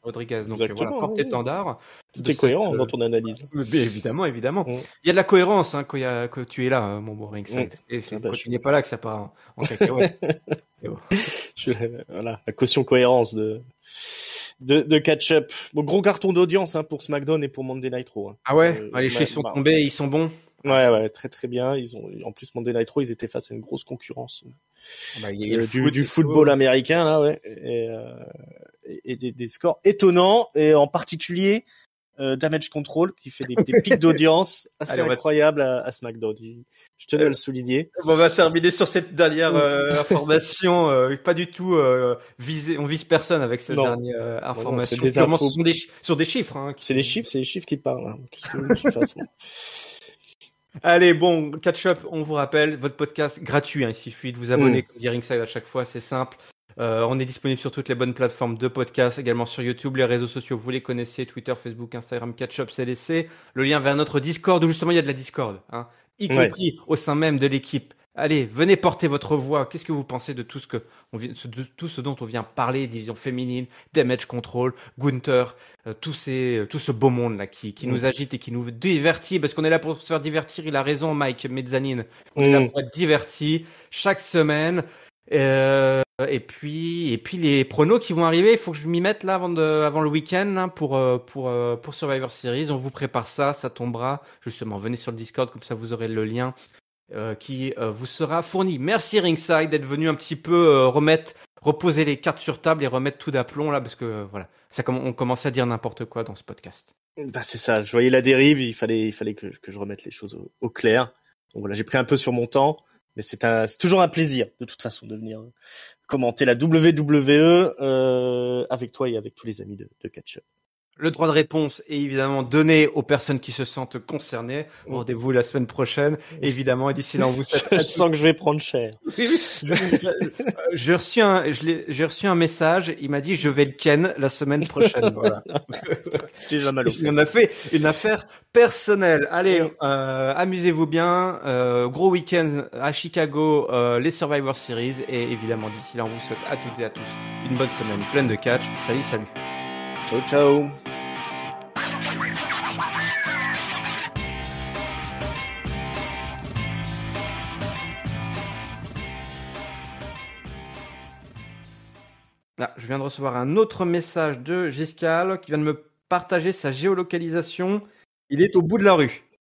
Rodriguez. Donc voilà, porte-étendard. Tout est cohérent dans ton analyse. Évidemment. Il y a de la cohérence quand tu es là, mon bon Ringside. Et quand tu n'es pas là que ça part en cacahuète. Voilà, la caution cohérence de catch-up. Bon, gros carton d'audience pour SmackDown et pour Monday Nitro. Ah ouais, les chiffres sont tombés, ils sont bons. Ouais, très bien. En plus Monday Nitro, ils étaient face à une grosse concurrence du football américain là, ouais, et des scores étonnants, et en particulier Damage Control qui fait des pics d'audience assez incroyables à SmackDown. Je tenais à le souligner. On va terminer sur cette dernière information, pas du tout on vise personne avec cette dernière information. C'est des infos sur des chiffres. C'est les chiffres qui parlent. Qu'est-ce que vous voulez qu'ils fassent? Allez, bon, catch-up, on vous rappelle, votre podcast gratuit, il suffit de vous abonner comme dit Ringside à chaque fois, c'est simple. On est disponible sur toutes les bonnes plateformes de podcast, également sur YouTube, les réseaux sociaux, vous les connaissez, Twitter, Facebook, Instagram, Catch-up, CLC, le lien vers notre Discord, où justement il y a de la Discord, y compris au sein même de l'équipe. Allez, venez porter votre voix. Qu'est-ce que vous pensez de tout ce dont on vient parler, division féminine, Damage Control, Gunther, tout ce beau monde là qui nous agite et qui nous divertit, parce qu'on est là pour se faire divertir. Il a raison, Mike Mezzanine. On est là pour être divertis chaque semaine. Et puis les pronos qui vont arriver, il faut que je m'y mette là avant le week-end pour Survivor Series. On vous prépare ça tombera justement. Venez sur le Discord, comme ça vous aurez le lien qui vous sera fourni. Merci Ringside d'être venu un petit peu reposer les cartes sur table et remettre tout d'aplomb là, parce que voilà, on commence à dire n'importe quoi dans ce podcast. Bah c'est ça, je voyais la dérive, il fallait que je remette les choses au clair. Donc voilà, j'ai pris un peu sur mon temps, mais c'est toujours un plaisir de toute façon de venir commenter la WWE avec toi et avec tous les amis de Catch-up. Le droit de réponse est évidemment donné aux personnes qui se sentent concernées. Rendez-vous la semaine prochaine, évidemment. Et d'ici là, on vous souhaite... Je sens que je vais prendre cher. J'ai reçu un message. Il m'a dit, je vais le ken la semaine prochaine. Voilà. Déjà mal au fait. On a fait une affaire personnelle. Allez, amusez-vous bien. Gros week-end à Chicago, les Survivor Series. Et évidemment, d'ici là, on vous souhaite à toutes et à tous une bonne semaine pleine de catch. Salut. Ciao. Je viens de recevoir un autre message de Giscal qui vient de me partager sa géolocalisation. Il est au bout de la rue.